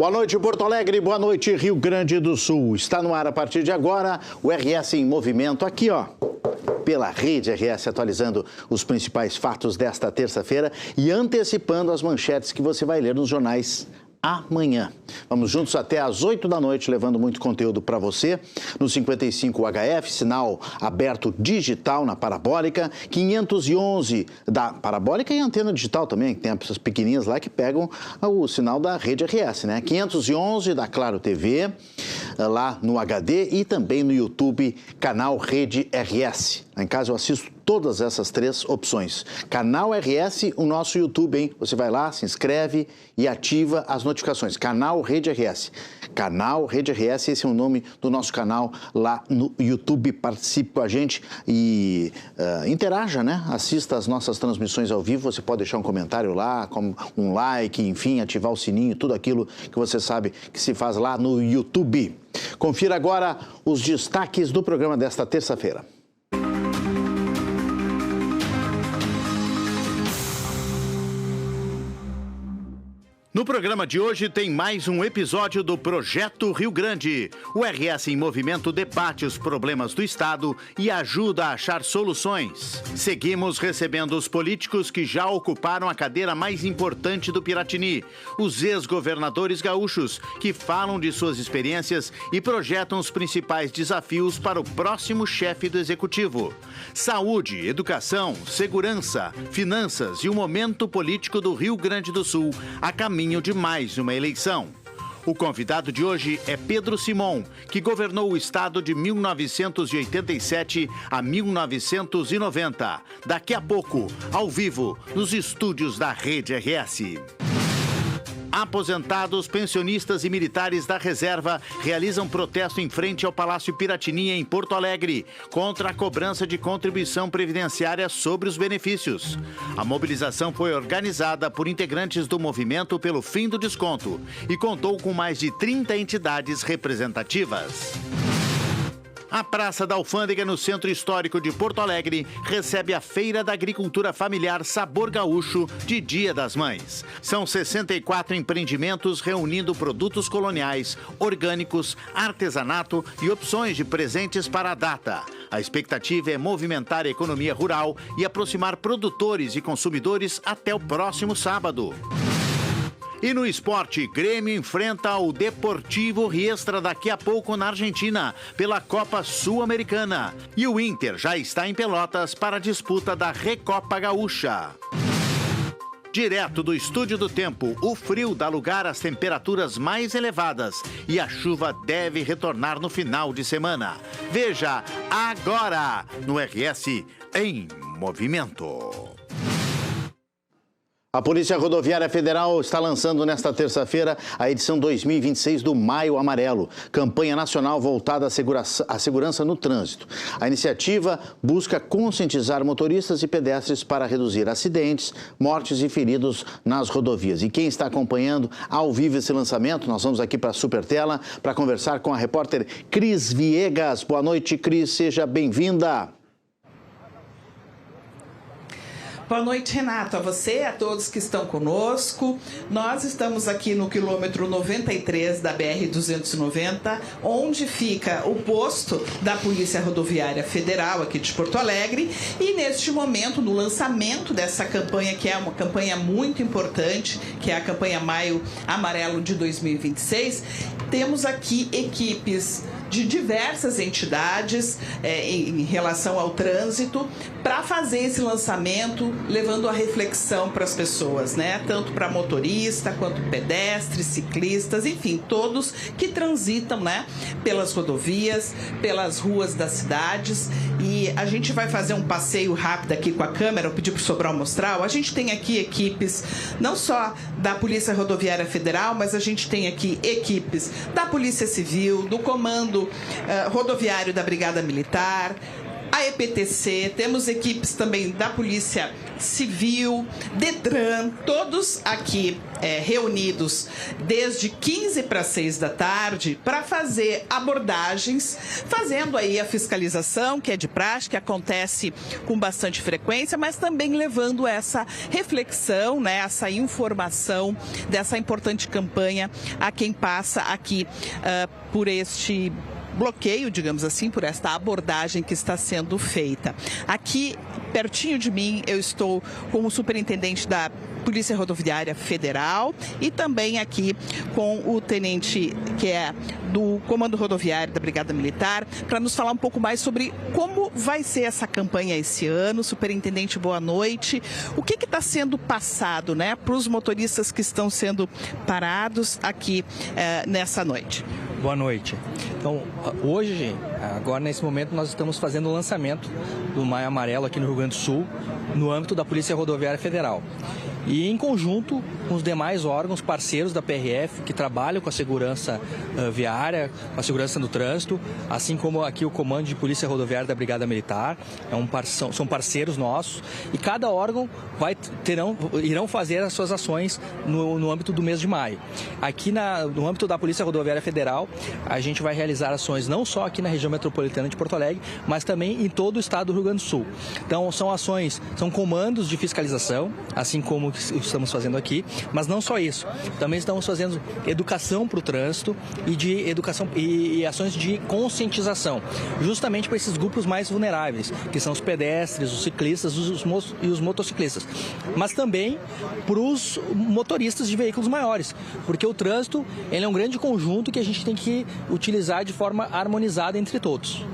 Boa noite, Porto Alegre. Boa noite, Rio Grande do Sul. Está no ar a partir de agora o RS em Movimento aqui, ó, pela Rede RS, atualizando os principais fatos desta terça-feira e antecipando as manchetes que você vai ler nos jornais amanhã. Vamos juntos até às 8 da noite, levando muito conteúdo para você. No 55 HF, sinal aberto digital na parabólica, 511 da parabólica e antena digital também, que tem essas pequenininhas lá que pegam o sinal da Rede RS, né? 511 da Claro TV, lá no HD e também no YouTube, canal Rede RS. Lá em casa eu assisto todas essas três opções. Canal RS, o nosso YouTube, hein? Você vai lá, se inscreve e ativa as notificações. Canal Rede RS. Canal Rede RS, esse é o nome do nosso canal lá no YouTube. Participe com a gente e interaja, né? Assista as nossas transmissões ao vivo. Você pode deixar um comentário lá, como um like, enfim, ativar o sininho, tudo aquilo que você sabe que se faz lá no YouTube. Confira agora os destaques do programa desta terça-feira. No programa de hoje tem mais um episódio do Projeto Rio Grande. O RS em Movimento debate os problemas do Estado e ajuda a achar soluções. Seguimos recebendo os políticos que já ocuparam a cadeira mais importante do Piratini, os ex-governadores gaúchos, que falam de suas experiências e projetam os principais desafios para o próximo chefe do Executivo. Saúde, educação, segurança, finanças e o momento político do Rio Grande do Sul a caminho de mais uma eleição. O convidado de hoje é Pedro Simon, que governou o estado de 1987 a 1990. Daqui a pouco, ao vivo, nos estúdios da Rede RS. Aposentados, pensionistas e militares da reserva realizam protesto em frente ao Palácio Piratini, em Porto Alegre, contra a cobrança de contribuição previdenciária sobre os benefícios. A mobilização foi organizada por integrantes do Movimento pelo Fim do Desconto e contou com mais de 30 entidades representativas. A Praça da Alfândega, no Centro Histórico de Porto Alegre, recebe a Feira da Agricultura Familiar Sabor Gaúcho de Dia das Mães. São 64 empreendimentos reunindo produtos coloniais, orgânicos, artesanato e opções de presentes para a data. A expectativa é movimentar a economia rural e aproximar produtores e consumidores até o próximo sábado. E no esporte, Grêmio enfrenta o Deportivo Riestra daqui a pouco na Argentina, pela Copa Sul-Americana. E o Inter já está em Pelotas para a disputa da Recopa Gaúcha. Direto do Estúdio do Tempo, o frio dá lugar às temperaturas mais elevadas e a chuva deve retornar no final de semana. Veja agora no RS em Movimento. A Polícia Rodoviária Federal está lançando nesta terça-feira a edição 2026 do Maio Amarelo, campanha nacional voltada à segurança no trânsito. A iniciativa busca conscientizar motoristas e pedestres para reduzir acidentes, mortes e feridos nas rodovias. E quem está acompanhando ao vivo esse lançamento, nós vamos aqui para a Supertela para conversar com a repórter Cris Viegas. Boa noite, Cris, seja bem-vinda. Boa noite, Renato, a você, a todos que estão conosco. Nós estamos aqui no quilômetro 93 da BR-290, onde fica o posto da Polícia Rodoviária Federal aqui de Porto Alegre. E neste momento, no lançamento dessa campanha, que é uma campanha muito importante, que é a campanha Maio Amarelo de 2026, temos aqui equipes de diversas entidades em relação ao trânsito para fazer esse lançamento, levando a reflexão para as pessoas, né? Tanto para motorista, quanto pedestres, ciclistas, enfim, todos que transitam, né? Pelas rodovias, pelas ruas das cidades. E a gente vai fazer um passeio rápido aqui com a câmera, eu pedi para o Sobral mostrar. A gente tem aqui equipes, não só da Polícia Rodoviária Federal, mas a gente tem aqui equipes da Polícia Civil, do Comando Rodoviário da Brigada Militar, a EPTC, temos equipes também da Polícia Civil, Detran, todos aqui reunidos desde 15 para 6 da tarde para fazer abordagens, fazendo aí a fiscalização, que é de praxe, que acontece com bastante frequência, mas também levando essa reflexão, né, essa informação dessa importante campanha a quem passa aqui por este bloqueio, digamos assim, por esta abordagem que está sendo feita. Aqui, pertinho de mim, eu estou com o superintendente da Polícia Rodoviária Federal e também aqui com o tenente que é do Comando Rodoviário da Brigada Militar, para nos falar um pouco mais sobre como vai ser essa campanha esse ano. Superintendente, boa noite. O que está sendo passado, né, para os motoristas que estão sendo parados aqui nessa noite? Boa noite. Então, hoje, agora nesse momento, nós estamos fazendo o lançamento do Maio Amarelo aqui no Rio Grande do Sul, no âmbito da Polícia Rodoviária Federal. E em conjunto com os demais órgãos parceiros da PRF que trabalham com a segurança viária, com a segurança no trânsito, assim como aqui o Comando de Polícia Rodoviária da Brigada Militar, são parceiros nossos, e cada órgão irão fazer as suas ações no âmbito do mês de maio. Aqui no âmbito da Polícia Rodoviária Federal, a gente vai realizar ações não só aqui na região metropolitana de Porto Alegre, mas também em todo o estado do Rio Grande do Sul. Então são comandos de fiscalização, assim como estamos fazendo aqui, mas não só isso. Também estamos fazendo educação para o trânsito e ações de conscientização, justamente para esses grupos mais vulneráveis, que são os pedestres, os ciclistas e os motociclistas, mas também para os motoristas de veículos maiores, porque o trânsito ele é um grande conjunto que a gente tem que utilizar de forma harmonizada entre todos.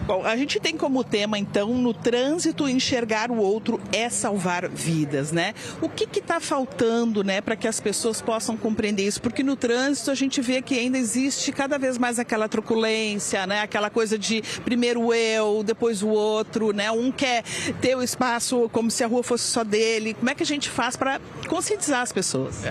Bom, a gente tem como tema, então, no trânsito, enxergar o outro é salvar vidas, né? O que está faltando, né, para que as pessoas possam compreender isso? Porque no trânsito a gente vê que ainda existe cada vez mais aquela truculência, né? Aquela coisa de primeiro eu, depois o outro, né? Um quer ter o espaço como se a rua fosse só dele. Como é que a gente faz para conscientizar as pessoas?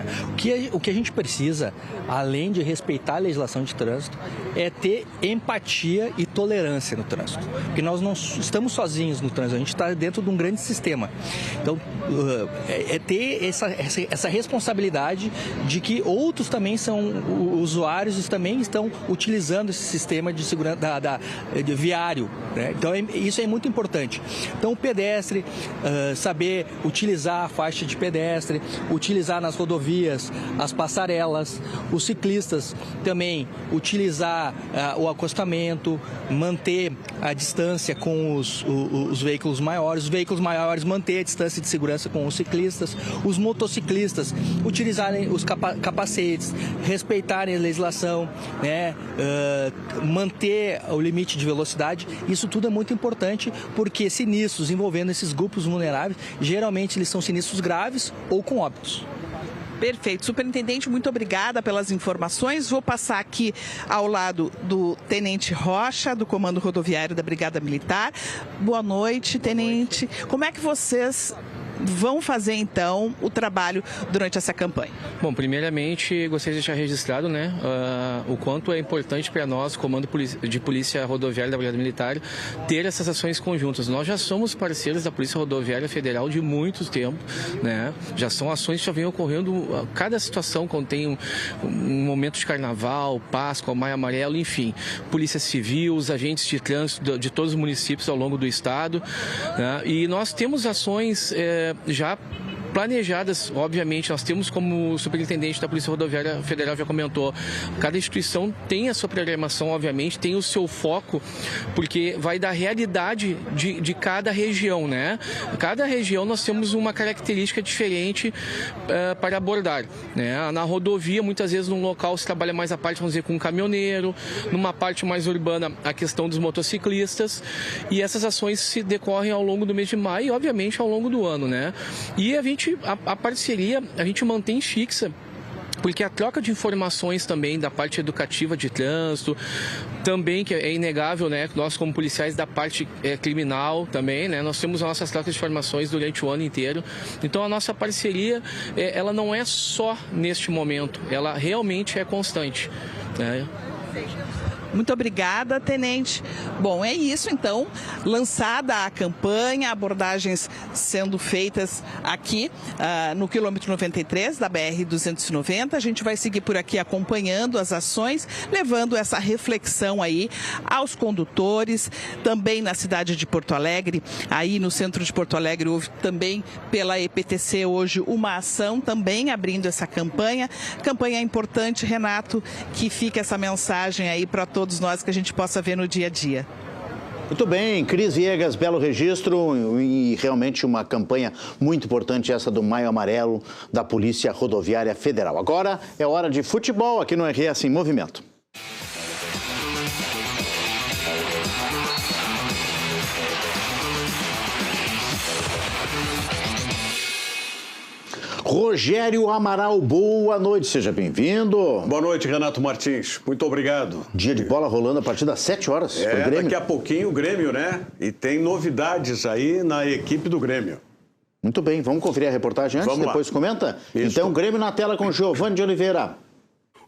O que a gente precisa, além de respeitar a legislação de trânsito, é ter empatia e tolerância no trânsito. Porque nós não estamos sozinhos no trânsito, a gente está dentro de um grande sistema. Então, é ter essa responsabilidade de que outros também são usuários e também estão utilizando esse sistema de segurança de viário, né? Então, isso é muito importante. Então, o pedestre, saber utilizar a faixa de pedestre, utilizar nas rodovias as passarelas, os ciclistas também utilizar o acostamento, manter a distância com os veículos maiores manter a distância de segurança com os ciclistas, os motociclistas utilizarem os capacetes, respeitarem a legislação, né, manter o limite de velocidade. Isso tudo é muito importante porque sinistros envolvendo esses grupos vulneráveis, geralmente eles são sinistros graves ou com óbitos. Perfeito. Superintendente, muito obrigada pelas informações. Vou passar aqui ao lado do Tenente Rocha, do Comando Rodoviário da Brigada Militar. Boa noite, Tenente. Boa noite. Como é que vocês vão fazer, então, o trabalho durante essa campanha? Bom, primeiramente, gostaria de deixar registrado, né, o quanto é importante para nós, Comando de Polícia Rodoviária da Brigada Militar, ter essas ações conjuntas. Nós já somos parceiros da Polícia Rodoviária Federal de muito tempo, né? Já são ações que já vêm ocorrendo, cada situação quando tem um momento de carnaval, Páscoa, Maio Amarelo, enfim. Polícia Civil, os agentes de trânsito de todos os municípios ao longo do estado, né? E nós temos ações já planejadas, obviamente. Nós temos, como o superintendente da Polícia Rodoviária Federal já comentou, cada instituição tem a sua programação, obviamente, tem o seu foco, porque vai da realidade de cada região, né? Cada região nós temos uma característica diferente para abordar, né? Na rodovia, muitas vezes, num local se trabalha mais a parte, vamos dizer, com o caminhoneiro, numa parte mais urbana, a questão dos motociclistas, e essas ações se decorrem ao longo do mês de maio e, obviamente, ao longo do ano, né? E a parceria a gente mantém fixa, porque a troca de informações também da parte educativa de trânsito, também, que é inegável, né? Nós, como policiais da parte criminal também, né? Nós temos as nossas trocas de informações durante o ano inteiro. Então, a nossa parceria, ela não é só neste momento, ela realmente é constante, né? Muito obrigada, tenente. Bom, é isso então, lançada a campanha, abordagens sendo feitas aqui no quilômetro 93 da BR-290. A gente vai seguir por aqui acompanhando as ações, levando essa reflexão aí aos condutores, também na cidade de Porto Alegre. Aí no centro de Porto Alegre houve também pela EPTC hoje uma ação também abrindo essa campanha. Campanha importante, Renato, que fica essa mensagem aí para todos nós que a gente possa ver no dia a dia. Muito bem, Cris Viegas, belo registro e realmente uma campanha muito importante essa do Maio Amarelo da Polícia Rodoviária Federal. Agora é hora de futebol aqui no RS em Movimento. Rogério Amaral, boa noite, seja bem-vindo. Boa noite, Renato Martins, muito obrigado. Dia de bola rolando a partir das 7 horas pro Grêmio. Daqui a pouquinho o Grêmio, né? E tem novidades aí na equipe do Grêmio. Muito bem, vamos conferir a reportagem antes, depois comenta? Isso. Então, Grêmio na tela com Giovanni de Oliveira.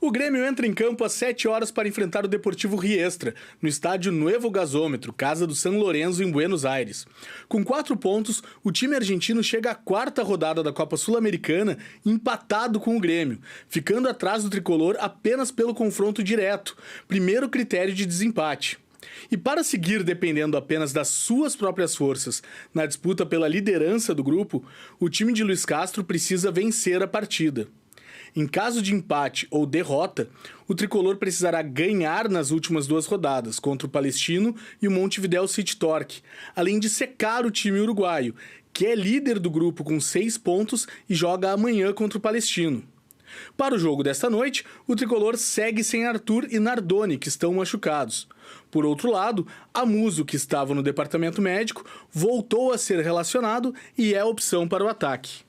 O Grêmio entra em campo às 7 horas para enfrentar o Deportivo Riestra, no estádio Nuevo Gasômetro, casa do San Lorenzo, em Buenos Aires. Com 4 pontos, o time argentino chega à 4ª rodada da Copa Sul-Americana empatado com o Grêmio, ficando atrás do tricolor apenas pelo confronto direto, primeiro critério de desempate. E para seguir dependendo apenas das suas próprias forças na disputa pela liderança do grupo, o time de Luiz Castro precisa vencer a partida. Em caso de empate ou derrota, o tricolor precisará ganhar nas últimas 2 rodadas contra o Palestino e o Montevidéu City Torque, além de secar o time uruguaio, que é líder do grupo com 6 pontos e joga amanhã contra o Palestino. Para o jogo desta noite, o tricolor segue sem Arthur e Nardoni, que estão machucados. Por outro lado, Amuso, que estava no departamento médico, voltou a ser relacionado e é opção para o ataque.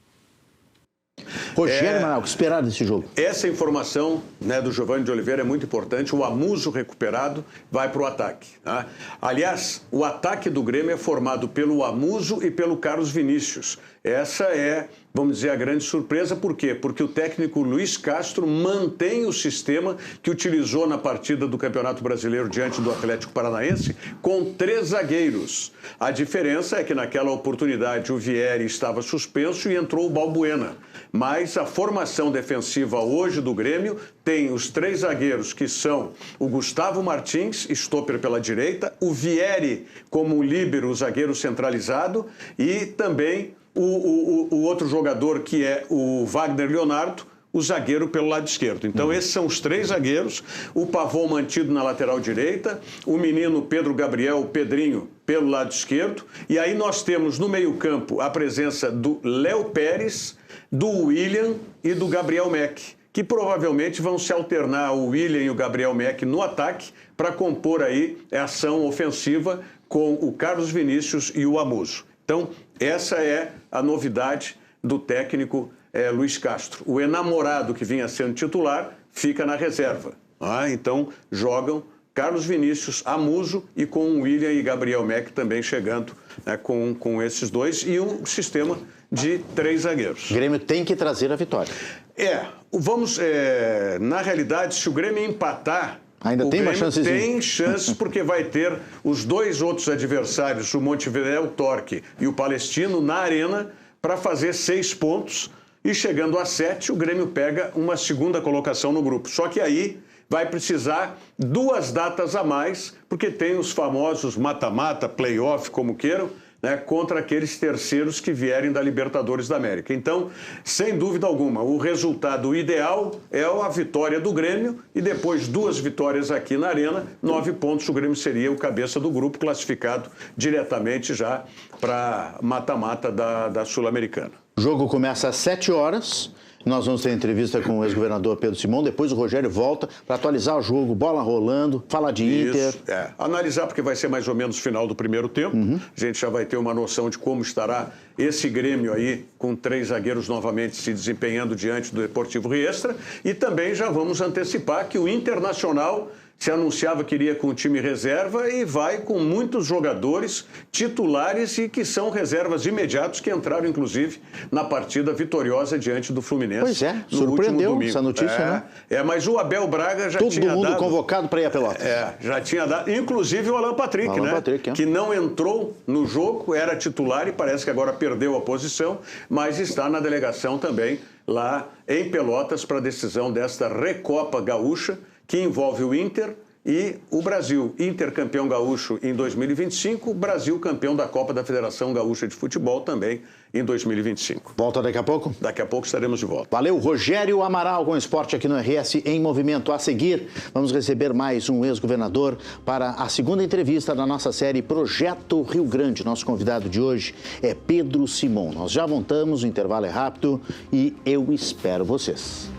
Rogério Amaral, o que esperar desse jogo? Essa informação, né, do Giovanni de Oliveira é muito importante. O Amuso recuperado vai para o ataque. Tá? Aliás, o ataque do Grêmio é formado pelo Amuso e pelo Carlos Vinícius. Essa é, vamos dizer, a grande surpresa. Por quê? Porque o técnico Luiz Castro mantém o sistema que utilizou na partida do Campeonato Brasileiro diante do Atlético Paranaense com 3 zagueiros. A diferença é que naquela oportunidade o Vieri estava suspenso e entrou o Balbuena. Mas a formação defensiva hoje do Grêmio tem os 3 zagueiros, que são o Gustavo Martins, stopper pela direita, o Vieri como líbero, o zagueiro centralizado, e também o outro jogador, que é o Wagner Leonardo, o zagueiro pelo lado esquerdo. Então, esses são os 3 zagueiros, o Pavon mantido na lateral direita, o menino Pedro Gabriel, o Pedrinho, pelo lado esquerdo, e aí nós temos no meio-campo a presença do Léo Pérez, do William e do Gabriel Meck, que provavelmente vão se alternar, o William e o Gabriel Meck, no ataque, para compor aí a ação ofensiva com o Carlos Vinícius e o Amuso. Então, essa é a novidade do técnico Luiz Castro. O enamorado que vinha sendo titular fica na reserva. Então, jogam Carlos Vinícius, Amuso e com o William e Gabriel Meck também chegando, né, com esses 2 e um sistema de 3 zagueiros. O Grêmio tem que trazer a vitória. Na realidade, se o Grêmio empatar, ainda tem uma chance. Tem chance, porque vai ter os 2 outros adversários, o Montevidéu Torque e o Palestino, na arena para fazer 6 pontos. E chegando a 7, o Grêmio pega uma 2ª colocação no grupo. Só que aí vai precisar 2 datas a mais, porque tem os famosos mata-mata, play-off, como queiram, né, contra aqueles terceiros que vierem da Libertadores da América. Então, sem dúvida alguma, o resultado ideal é a vitória do Grêmio e depois 2 vitórias aqui na Arena, 9 pontos, o Grêmio seria o cabeça do grupo, classificado diretamente já para mata-mata da Sul-Americana. O jogo começa às 7 horas. Nós vamos ter entrevista com o ex-governador Pedro Simão. Depois o Rogério volta para atualizar o jogo, bola rolando, falar de Inter. Analisar, porque vai ser mais ou menos final do primeiro tempo. A gente já vai ter uma noção de como estará esse Grêmio aí, com 3 zagueiros novamente se desempenhando diante do Deportivo Riestra. E também já vamos antecipar que o Internacional se anunciava que iria com o time reserva e vai com muitos jogadores titulares e que são reservas imediatos que entraram, inclusive, na partida vitoriosa diante do Fluminense. Pois é, surpreendeu essa notícia, né? Mas o Abel Braga já tinha dado... Todo mundo convocado para ir a Pelotas. Já tinha dado, inclusive o Alan Patrick, que não entrou no jogo, era titular e parece que agora perdeu a posição, mas está na delegação também lá em Pelotas para a decisão desta Recopa Gaúcha, que envolve o Inter e o Brasil. Inter campeão gaúcho em 2025, Brasil campeão da Copa da Federação Gaúcha de Futebol também em 2025. Volta daqui a pouco? Daqui a pouco estaremos de volta. Valeu, Rogério Amaral com o esporte aqui no RS em Movimento. A seguir, vamos receber mais um ex-governador para a segunda entrevista da nossa série Projeto Rio Grande. Nosso convidado de hoje é Pedro Simon. Nós já voltamos, o intervalo é rápido e eu espero vocês.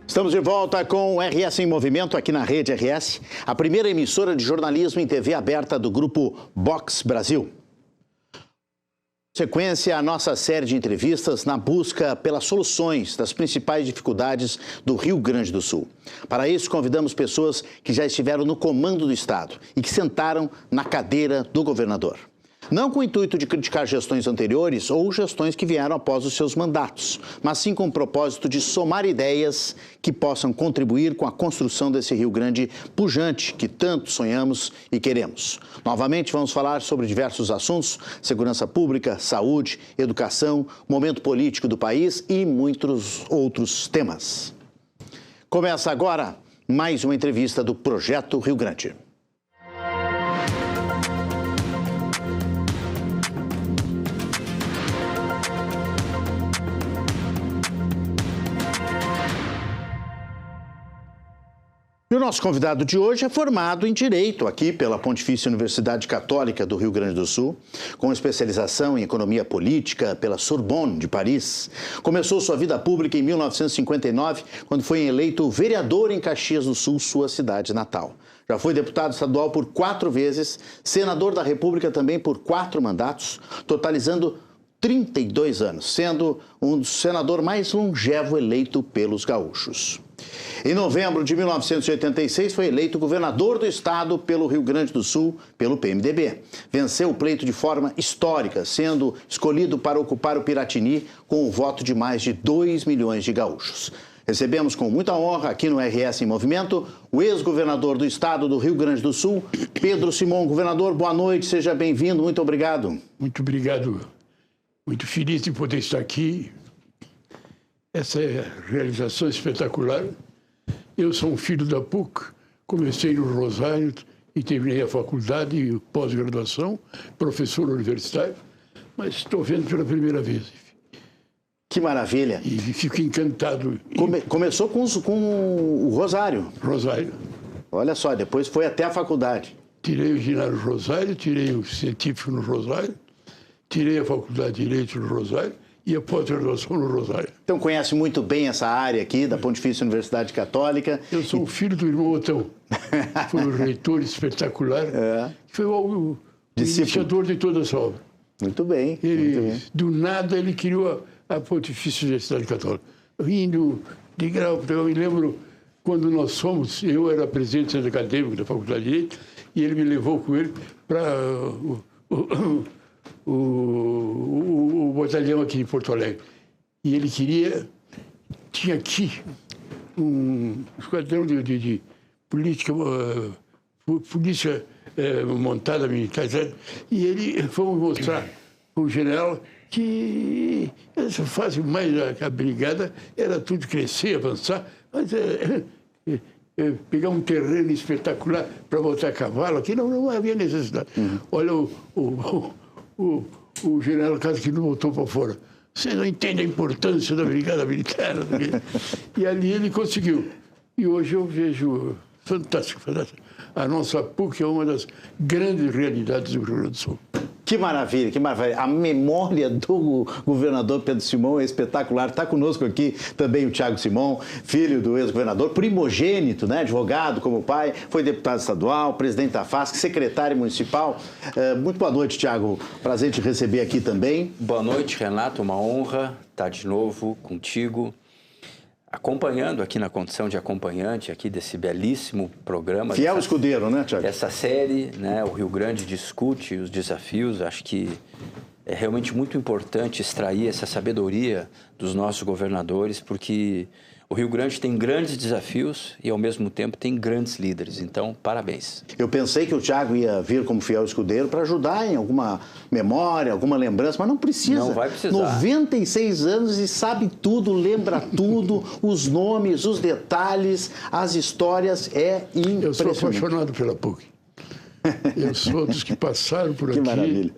Estamos de volta com o RS em Movimento aqui na Rede RS, a primeira emissora de jornalismo em TV aberta do grupo Box Brasil. Sequência a nossa série de entrevistas na busca pelas soluções das principais dificuldades do Rio Grande do Sul. Para isso, convidamos pessoas que já estiveram no comando do Estado e que sentaram na cadeira do governador. Não com o intuito de criticar gestões anteriores ou gestões que vieram após os seus mandatos, mas sim com o propósito de somar ideias que possam contribuir com a construção desse Rio Grande pujante que tanto sonhamos e queremos. Novamente vamos falar sobre diversos assuntos: segurança pública, saúde, educação, momento político do país e muitos outros temas. Começa agora mais uma entrevista do Projeto Rio Grande. E o nosso convidado de hoje é formado em Direito aqui pela Pontifícia Universidade Católica do Rio Grande do Sul, com especialização em Economia Política pela Sorbonne de Paris. Começou sua vida pública em 1959, quando foi eleito vereador em Caxias do Sul, sua cidade natal. Já foi deputado estadual por 4 vezes, senador da República também por 4 mandatos, totalizando 32 anos, sendo um senador mais longevo eleito pelos gaúchos. Em novembro de 1986, foi eleito governador do estado pelo Rio Grande do Sul, pelo PMDB. Venceu o pleito de forma histórica, sendo escolhido para ocupar o Piratini com o voto de mais de 2 milhões de gaúchos. Recebemos com muita honra aqui no RS em Movimento o ex-governador do estado do Rio Grande do Sul, Pedro Simon. Governador, boa noite, seja bem-vindo, muito obrigado. Muito obrigado, muito feliz de poder estar aqui. Essa realização espetacular. Eu sou um filho da PUC, comecei no Rosário e terminei a faculdade e pós-graduação, professor universitário, mas estou vendo pela primeira vez. Que maravilha. E fico encantado. Começou com o Rosário. Rosário. Olha só, depois foi até a faculdade. Tirei o ginásio no Rosário, tirei o científico no Rosário, tirei a faculdade de Direito no Rosário e a pós-graduação no Rosário. Então conhece muito bem essa área aqui da Pontifícia Universidade Católica. Eu sou o filho do irmão Otão. Foi um reitor espetacular. Foi o iniciador de toda essa obra. Muito bem. Do nada ele criou a Pontifícia Universidade Católica. Indo de grau, eu me lembro quando nós fomos, eu era presidente acadêmico da Faculdade de Direito, e ele me levou com ele para o batalhão aqui em Porto Alegre. E ele tinha aqui um esquadrão de política montada militar, e ele fomos mostrar para o general que essa fase mais a brigada era tudo crescer, avançar, mas pegar um terreno espetacular para botar cavalo aqui, não havia necessidade. Olha, o general Casquino voltou para fora. Você não entende a importância da brigada militar. E ali ele conseguiu. E hoje eu vejo fantástico. A nossa PUC é uma das grandes realidades do Rio Grande do Sul. Que maravilha, que maravilha. A memória do governador Pedro Simão é espetacular. Está conosco aqui também o Thiago Simão, filho do ex-governador, primogênito, né? Advogado como pai, foi deputado estadual, presidente da FASC, secretário municipal. Muito boa noite, Thiago. Prazer te receber aqui também. Boa noite, Renato. Uma honra estar de novo contigo, acompanhando aqui na condição de acompanhante aqui desse belíssimo programa. Fiel escudeiro, né, Thiago? Essa série, né, o Rio Grande discute os desafios. Acho que é realmente muito importante extrair essa sabedoria dos nossos governadores, porque o Rio Grande tem grandes desafios e, ao mesmo tempo, tem grandes líderes. Então, parabéns. Eu pensei que o Thiago ia vir como fiel escudeiro para ajudar em alguma memória, alguma lembrança, mas não precisa. Não vai precisar. 96 anos e sabe tudo, lembra tudo, os nomes, os detalhes, as histórias, é impressionante. Eu sou apaixonado pela PUC. Eu sou dos que passaram por aqui. Que maravilha.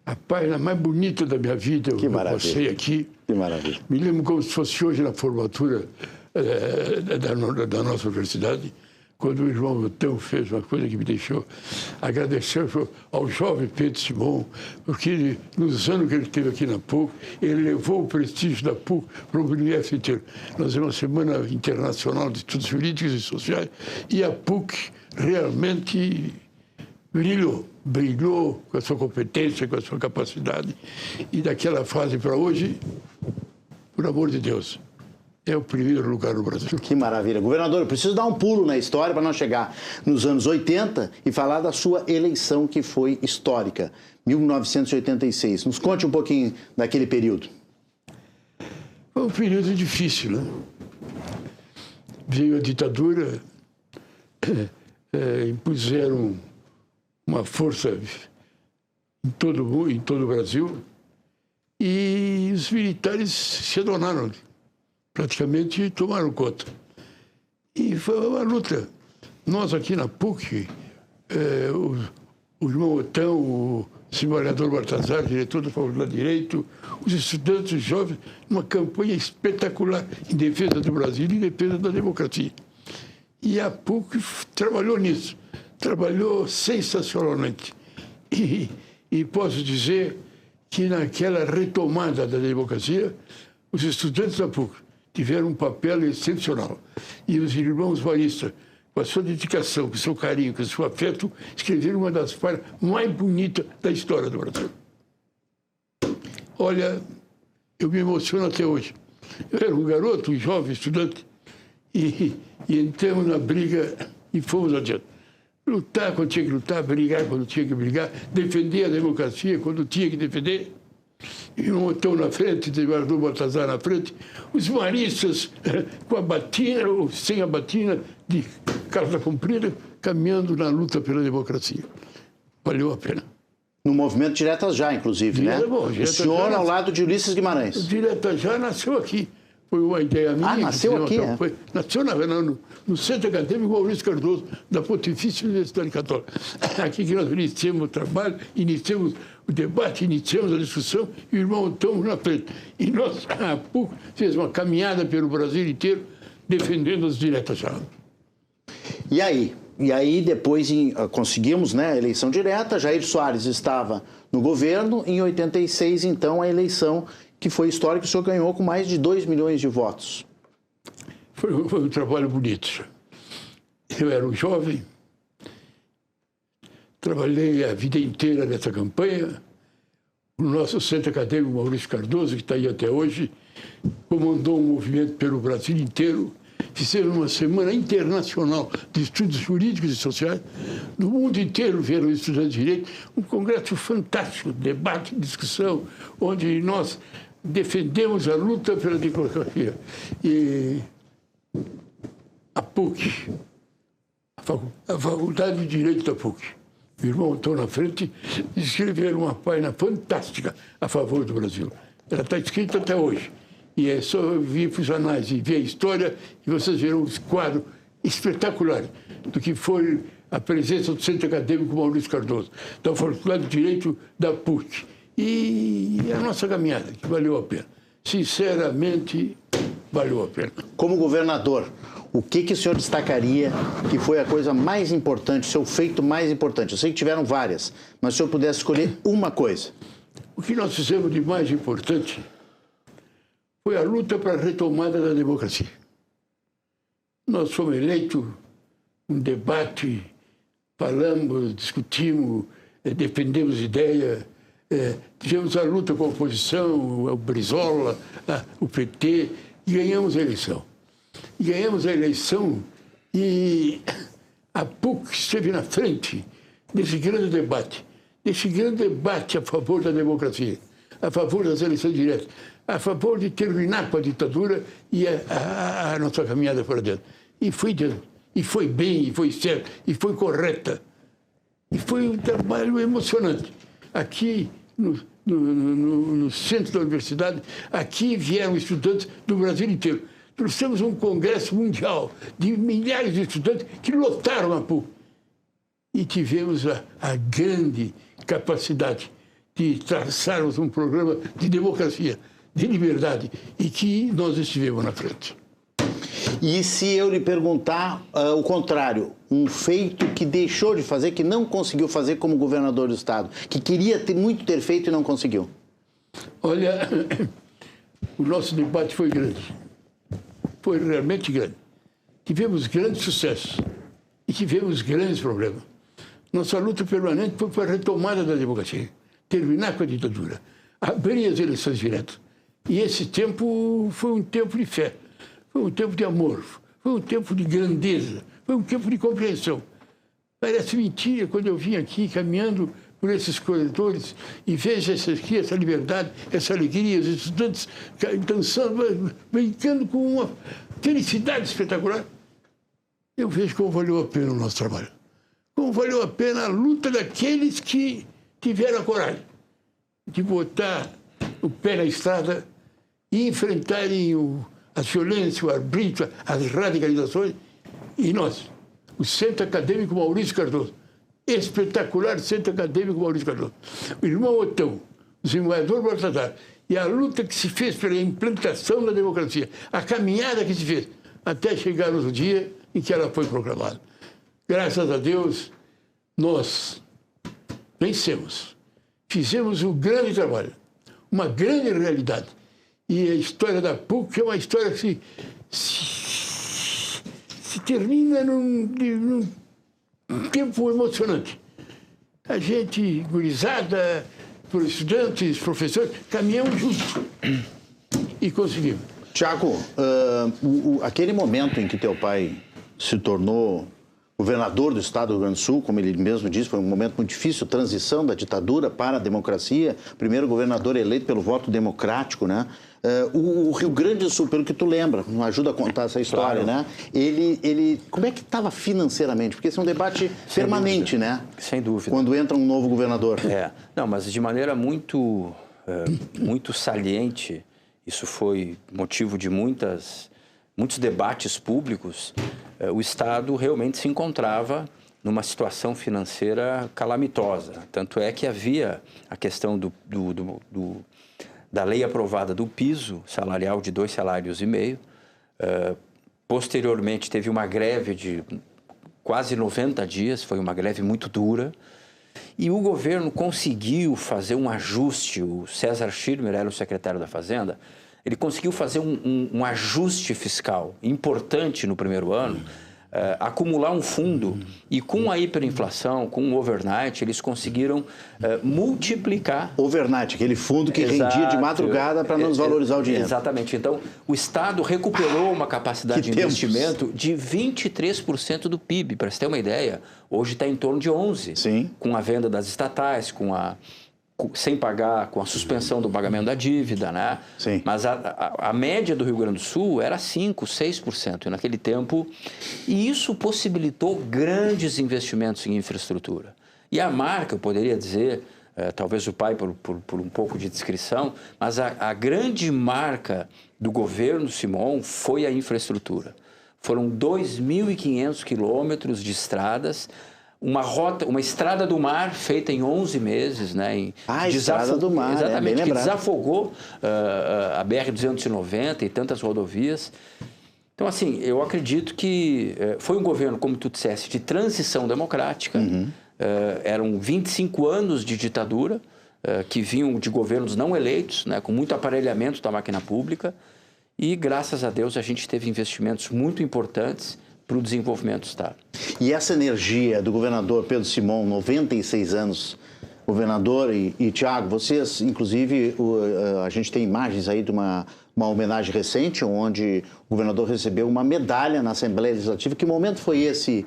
A página mais bonita da minha vida, eu passei aqui. Que maravilha. Me lembro como se fosse hoje na formatura da nossa universidade, quando o irmão Otão fez uma coisa que me deixou agradecer ao jovem Pedro Simão, porque nos anos que ele esteve aqui na PUC, ele levou o prestígio da PUC para o universo inteiro. Nós temos uma Semana Internacional de Estudos Jurídicos e Sociais e a PUC realmente brilhou com a sua competência, com a sua capacidade. E daquela fase para hoje, por amor de Deus, é o primeiro lugar no Brasil. Que maravilha. Governador, eu preciso dar um pulo na história para nós chegar nos anos 80 e falar da sua eleição, que foi histórica, 1986. Nos conte um pouquinho daquele período. Foi um período difícil, né? Veio a ditadura, impuseram uma força em todo o Brasil, e os militares se adonaram, praticamente tomaram conta. E foi uma luta. Nós aqui na PUC, o irmão Otão, o desembargador Baltazar, diretor da Faculdade de Direito, os estudantes, os jovens, uma campanha espetacular em defesa do Brasil e em defesa da democracia. E a PUC trabalhou nisso. Trabalhou sensacionalmente. E posso dizer que naquela retomada da democracia, os estudantes da PUC tiveram um papel excepcional. E os irmãos baristas, com a sua dedicação, com o seu carinho, com o seu afeto, escreveram uma das páginas mais bonitas da história do Brasil. Olha, eu me emociono até hoje. Eu era um garoto, um jovem estudante, e entramos na briga e fomos adiante. Lutar quando tinha que lutar, brigar quando tinha que brigar, defender a democracia quando tinha que defender. E um Otão na frente, o desembargador Baltazar na frente, os maristas com a batina ou sem a batina, de calça comprida, caminhando na luta pela democracia. Valeu a pena. No movimento Diretas Já, inclusive, né? O senhor ao lado de Ulisses Guimarães. O Diretas Já nasceu aqui. Foi uma ideia minha. Ah, nasceu aqui, Nasceu no Centro Acadêmico Maurício Cardoso, da Pontifícia Universidade Católica. Aqui que nós iniciamos o trabalho, iniciamos o debate, iniciamos a discussão, e o irmão Otão na frente. E nós, há pouco, fez uma caminhada pelo Brasil inteiro, defendendo os Diretas Já. E aí depois conseguimos, né, a eleição direta. Jair Soares estava no governo. Em 86, então, a eleição que foi histórica, o senhor ganhou com mais de 2 milhões de votos. Foi um trabalho bonito. Eu era um jovem, trabalhei a vida inteira nessa campanha. O nosso Centro Acadêmico Maurício Cardoso, que está aí até hoje, comandou um movimento pelo Brasil inteiro. Fizemos uma Semana Internacional de Estudos Jurídicos e Sociais. No mundo inteiro vieram estudantes de direito. Um congresso fantástico, debate, discussão, onde nós defendemos a luta pela democracia. E a PUC, a Faculdade de Direito da PUC, o irmão Otão na frente, escreveram uma página fantástica a favor do Brasil. Ela está escrita até hoje. E é só vir para os anais e ver a história, e vocês verão um quadro espetacular do que foi a presença do Centro Acadêmico Maurício Cardoso, da Faculdade de Direito da PUC. E a nossa caminhada, que valeu a pena. Sinceramente, valeu a pena. Como governador, o que o senhor destacaria que foi a coisa mais importante, o seu feito mais importante? Eu sei que tiveram várias, mas se o senhor pudesse escolher uma coisa. O que nós fizemos de mais importante foi a luta para a retomada da democracia. Nós fomos eleitos, um debate, falamos, discutimos, defendemos ideias, tivemos a luta com a oposição, o Brizola, o PT, e ganhamos a eleição. Ganhamos a eleição e a PUC esteve na frente desse grande debate a favor da democracia, a favor das eleições diretas, a favor de terminar com a ditadura e a nossa caminhada para dentro. E foi bem, e foi certo, e foi correta. E foi um trabalho emocionante. Aqui, no centro da universidade, aqui vieram estudantes do Brasil inteiro. Trouxemos um congresso mundial de milhares de estudantes que lotaram a PUC. E tivemos a grande capacidade de traçarmos um programa de democracia, de liberdade, e que nós estivemos na frente. E se eu lhe perguntar o contrário, um feito que deixou de fazer, que não conseguiu fazer como governador do estado, que queria muito ter feito e não conseguiu? Olha, o nosso debate foi grande. Foi realmente grande. Tivemos grandes sucessos e tivemos grandes problemas. Nossa luta permanente foi para a retomada da democracia, terminar com a ditadura, abrir as eleições diretas. E esse tempo foi um tempo de fé, foi um tempo de amor, foi um tempo de grandeza, foi um tempo de compreensão. Parece mentira quando eu vim aqui caminhando por esses corredores e vejo essa liberdade, essa alegria, os estudantes dançando, brincando com uma felicidade espetacular. Eu vejo como valeu a pena o nosso trabalho. Como valeu a pena a luta daqueles que tiveram a coragem de botar o pé na estrada e enfrentarem as violências, o arbítrio, as radicalizações. E nós, o Centro Acadêmico Maurício Cardoso, espetacular Centro Acadêmico Maurício Cardoso, o irmão Otão, o desembargador Baltazar, e a luta que se fez pela implantação da democracia, a caminhada que se fez, até chegar no dia em que ela foi proclamada. Graças a Deus, nós vencemos. Fizemos um grande trabalho, uma grande realidade. E a história da PUC é uma história que se termina num tempo emocionante. A gente, gurizada, estudantes, professores, caminhamos juntos e conseguimos. Tiago, aquele momento em que teu pai se tornou governador do estado do Rio Grande do Sul, como ele mesmo disse, foi um momento muito difícil, transição da ditadura para a democracia, primeiro governador eleito pelo voto democrático, né? O Rio Grande do Sul, pelo que tu lembra, nos ajuda a contar essa história, claro, né? Ele como é que estava financeiramente? Porque esse é um debate permanente, né? Sem dúvida. Quando entra um novo governador. Não, mas de maneira muito saliente, isso foi motivo de muitos debates públicos. O Estado realmente se encontrava numa situação financeira calamitosa. Tanto é que havia a questão da lei aprovada do piso salarial de 2,5 salários. Posteriormente, teve uma greve de quase 90 dias, foi uma greve muito dura. E o governo conseguiu fazer um ajuste. O César Schirmer era o secretário da Fazenda. Ele conseguiu fazer um ajuste fiscal importante no primeiro ano, acumular um fundo, e com a hiperinflação, com o overnight, eles conseguiram multiplicar... Overnight, aquele fundo que rendia de madrugada para não desvalorizar o dinheiro. Exatamente. Então, o Estado recuperou uma capacidade de investimento de 23% do PIB. Para você ter uma ideia, hoje está em torno de 11%. Sim. Com a venda das estatais, sem pagar, com a suspensão do pagamento da dívida, né? Sim. Mas a média do Rio Grande do Sul era 5%, 6% naquele tempo, e isso possibilitou grandes investimentos em infraestrutura. E a marca, eu poderia dizer, talvez o pai por um pouco de descrição, mas a grande marca do governo Simon foi a infraestrutura. Foram 2.500 quilômetros de estradas, uma estrada do mar feita em 11 meses, né? Estrada do mar, exatamente, que desafogou a BR-290 e tantas rodovias. Então, assim, eu acredito que foi um governo, como tu disseste, de transição democrática. Eram 25 anos de ditadura, que vinham de governos não eleitos, né, com muito aparelhamento da máquina pública. E, graças a Deus, a gente teve investimentos muito importantes para o desenvolvimento do Estado. E essa energia do governador Pedro Simon, 96 anos, governador e Tiago, vocês, inclusive, a gente tem imagens aí de uma homenagem recente, onde o governador recebeu uma medalha na Assembleia Legislativa. Que momento foi esse,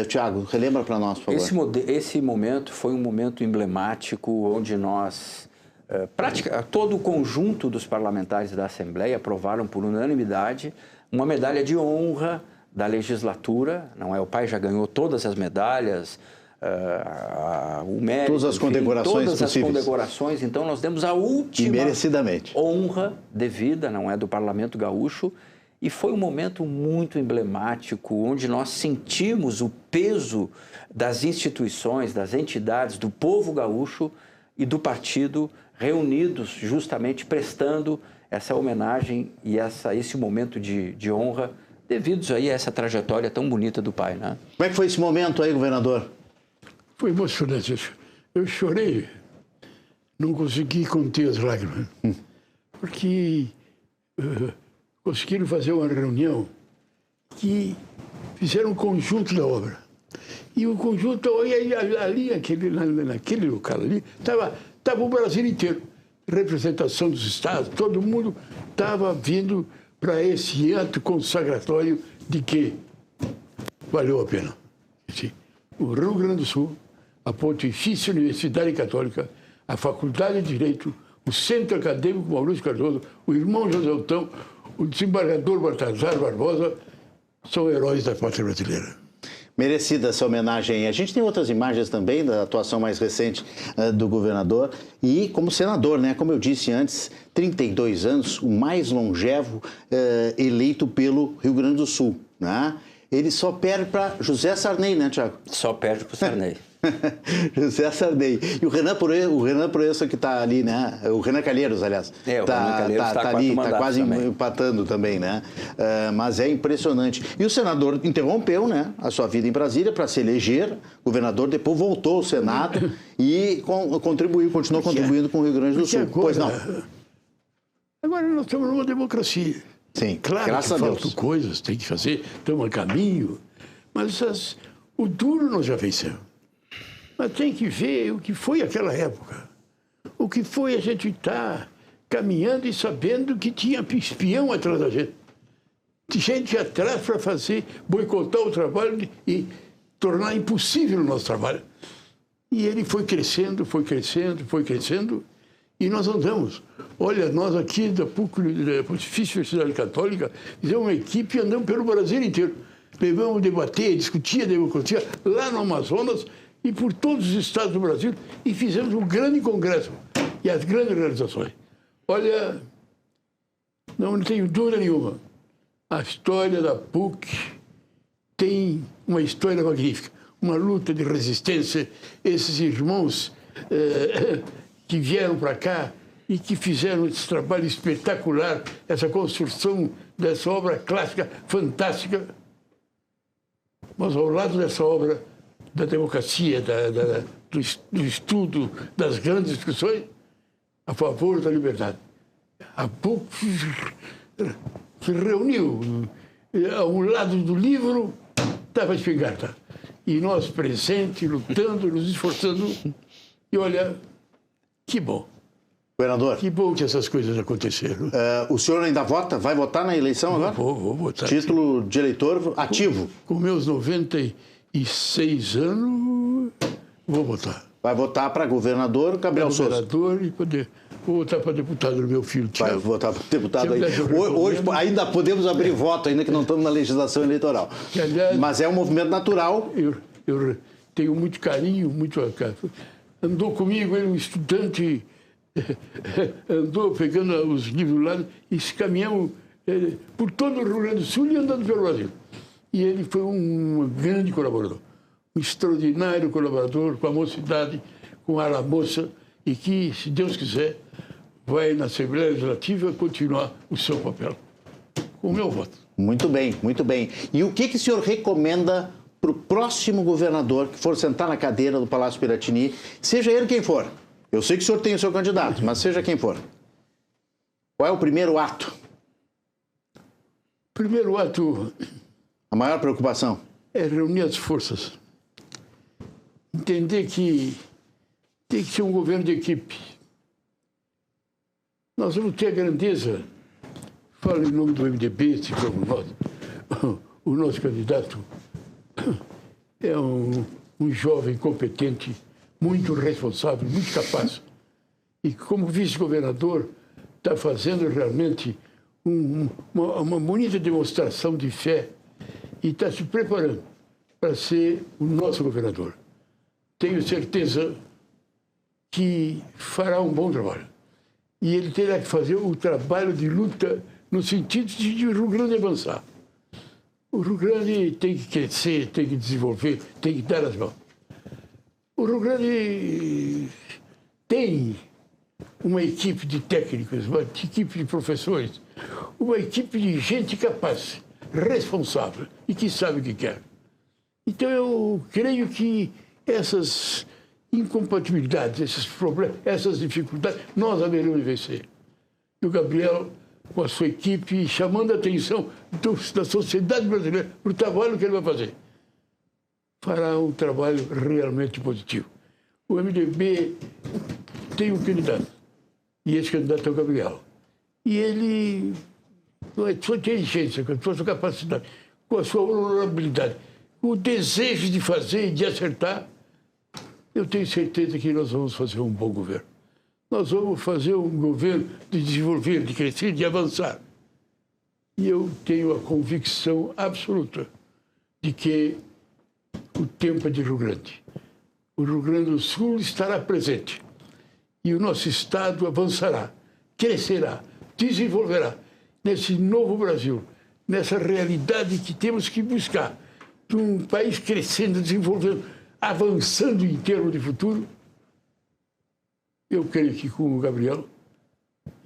Tiago? Relembra para nós, por favor. Esse momento foi um momento emblemático, onde nós, todo o conjunto dos parlamentares da Assembleia aprovaram por unanimidade uma medalha de honra da legislatura. Não é? O pai já ganhou todas as medalhas, o mérito, todas as condecorações todas possíveis. As condecorações. Então nós demos a última honra devida, não é, do Parlamento Gaúcho, e foi um momento muito emblemático, onde nós sentimos o peso das instituições, das entidades, do povo gaúcho e do partido reunidos, justamente prestando essa homenagem e esse momento de honra, devidos aí a essa trajetória tão bonita do pai, né? Como é que foi esse momento aí, governador? Foi emocionante. Eu chorei, não consegui conter as lágrimas, porque conseguiram fazer uma reunião que fizeram um conjunto da obra. E o conjunto, ali, naquele local ali, estava o Brasil inteiro. Representação dos estados, todo mundo estava vindo para esse ato consagratório de que valeu a pena. O Rio Grande do Sul, a Pontifícia Universidade Católica, a Faculdade de Direito, o Centro Acadêmico Maurício Cardoso, o irmão José Altão, o desembargador Baltazar Barbosa, são heróis da pátria brasileira. Merecida essa homenagem. A gente tem outras imagens também da atuação mais recente do governador e como senador, né? Como eu disse antes, 32 anos, o mais longevo eleito pelo Rio Grande do Sul, né? Ele só perde para José Sarney, né, Tiago? Só perde para o Sarney. José Sarney. E o Renan Proença que está ali, né? O Renan Calheiros, aliás. O Renan Calheiros está ali, está quase empatando também, né? Mas é impressionante. E o senador interrompeu, né, a sua vida em Brasília para se eleger governador, depois voltou ao Senado e continuou contribuindo com o Rio Grande do Sul. Agora, pois não. Agora nós estamos numa democracia. Sim, claro graças que a Deus. faltam coisas, tem que fazer, estamos a caminho, mas o duro nós já vencemos. Mas tem que ver o que foi aquela época. O que foi a gente estar caminhando e sabendo que tinha espião atrás da gente. Gente atrás para boicotar o trabalho e tornar impossível o nosso trabalho. E ele foi crescendo, e nós andamos. Olha, nós aqui da Pontifícia Universidade Católica fizemos uma equipe e andamos pelo Brasil inteiro. Levamos debater, discutir a democracia lá no Amazonas e por todos os estados do Brasil e fizemos um grande congresso e as grandes realizações. Olha, não tenho dúvida nenhuma, a história da PUC tem uma história magnífica, uma luta de resistência, esses irmãos que vieram para cá e que fizeram esse trabalho espetacular, essa construção dessa obra clássica, fantástica. Mas ao lado dessa obra da democracia, do estudo, das grandes discussões, a favor da liberdade. A PUC se reuniu. Ao lado do livro estava a espingarda. E nós presentes, lutando, nos esforçando. E olha, que bom. Governador. Que bom que essas coisas aconteceram. O senhor ainda vota? Vai votar na eleição agora? Vou votar. Título de eleitor ativo. Com meus 96 anos, vou votar. Vai votar para governador Gabriel Souza? Governador e vou votar para deputado do meu filho, Tiago. Vai votar para deputado aí. Hoje ainda podemos abrir voto, ainda que não estamos na legislação eleitoral. Que, aliás, mas é um movimento natural. Eu tenho muito carinho, andou comigo, ele um estudante, andou pegando os livros lá e caminhamos por todo o Rio Grande do Sul e andando pelo Brasil. E ele foi um grande colaborador, um extraordinário colaborador com a mocidade, com a Aramoça, e que, se Deus quiser, vai na Assembleia Legislativa continuar o seu papel. Com o meu voto. Muito bem, muito bem. E o que o senhor recomenda para o próximo governador que for sentar na cadeira do Palácio Piratini, seja ele quem for? Eu sei que o senhor tem o seu candidato, mas seja quem for. Qual é o primeiro ato? Primeiro ato... A maior preocupação? É reunir as forças. Entender que tem que ser um governo de equipe. Nós vamos ter a grandeza, falo em nome do MDB, se como nós, o nosso candidato é um jovem competente, muito responsável, muito capaz. E como vice-governador está fazendo realmente uma bonita demonstração de fé e está se preparando para ser o nosso governador. Tenho certeza que fará um bom trabalho. E ele terá que fazer o trabalho de luta no sentido de o Rio Grande avançar. O Rio Grande tem que crescer, tem que desenvolver, tem que dar as mãos. O Rio Grande tem uma equipe de técnicos, uma equipe de professores, uma equipe de gente capaz, responsável e que sabe o que quer. Então eu creio que essas incompatibilidades, esses problemas, essas dificuldades, nós haveremos de vencer. E o Gabriel, com a sua equipe, chamando a atenção da sociedade brasileira para o trabalho que ele vai fazer, fará um trabalho realmente positivo. O MDB tem um candidato, e esse candidato é o Gabriel. E ele, com a sua inteligência, com a sua capacidade, com a sua honorabilidade, o desejo de fazer e de acertar, eu tenho certeza que nós vamos fazer um bom governo. Nós vamos fazer um governo de desenvolver, de crescer, de avançar. E eu tenho a convicção absoluta de que o tempo é de Rio Grande. O Rio Grande do Sul estará presente. E o nosso Estado avançará, crescerá, desenvolverá nesse novo Brasil, nessa realidade que temos que buscar, de um país crescendo, desenvolvendo, avançando em termos de futuro. Eu creio que com o Gabriel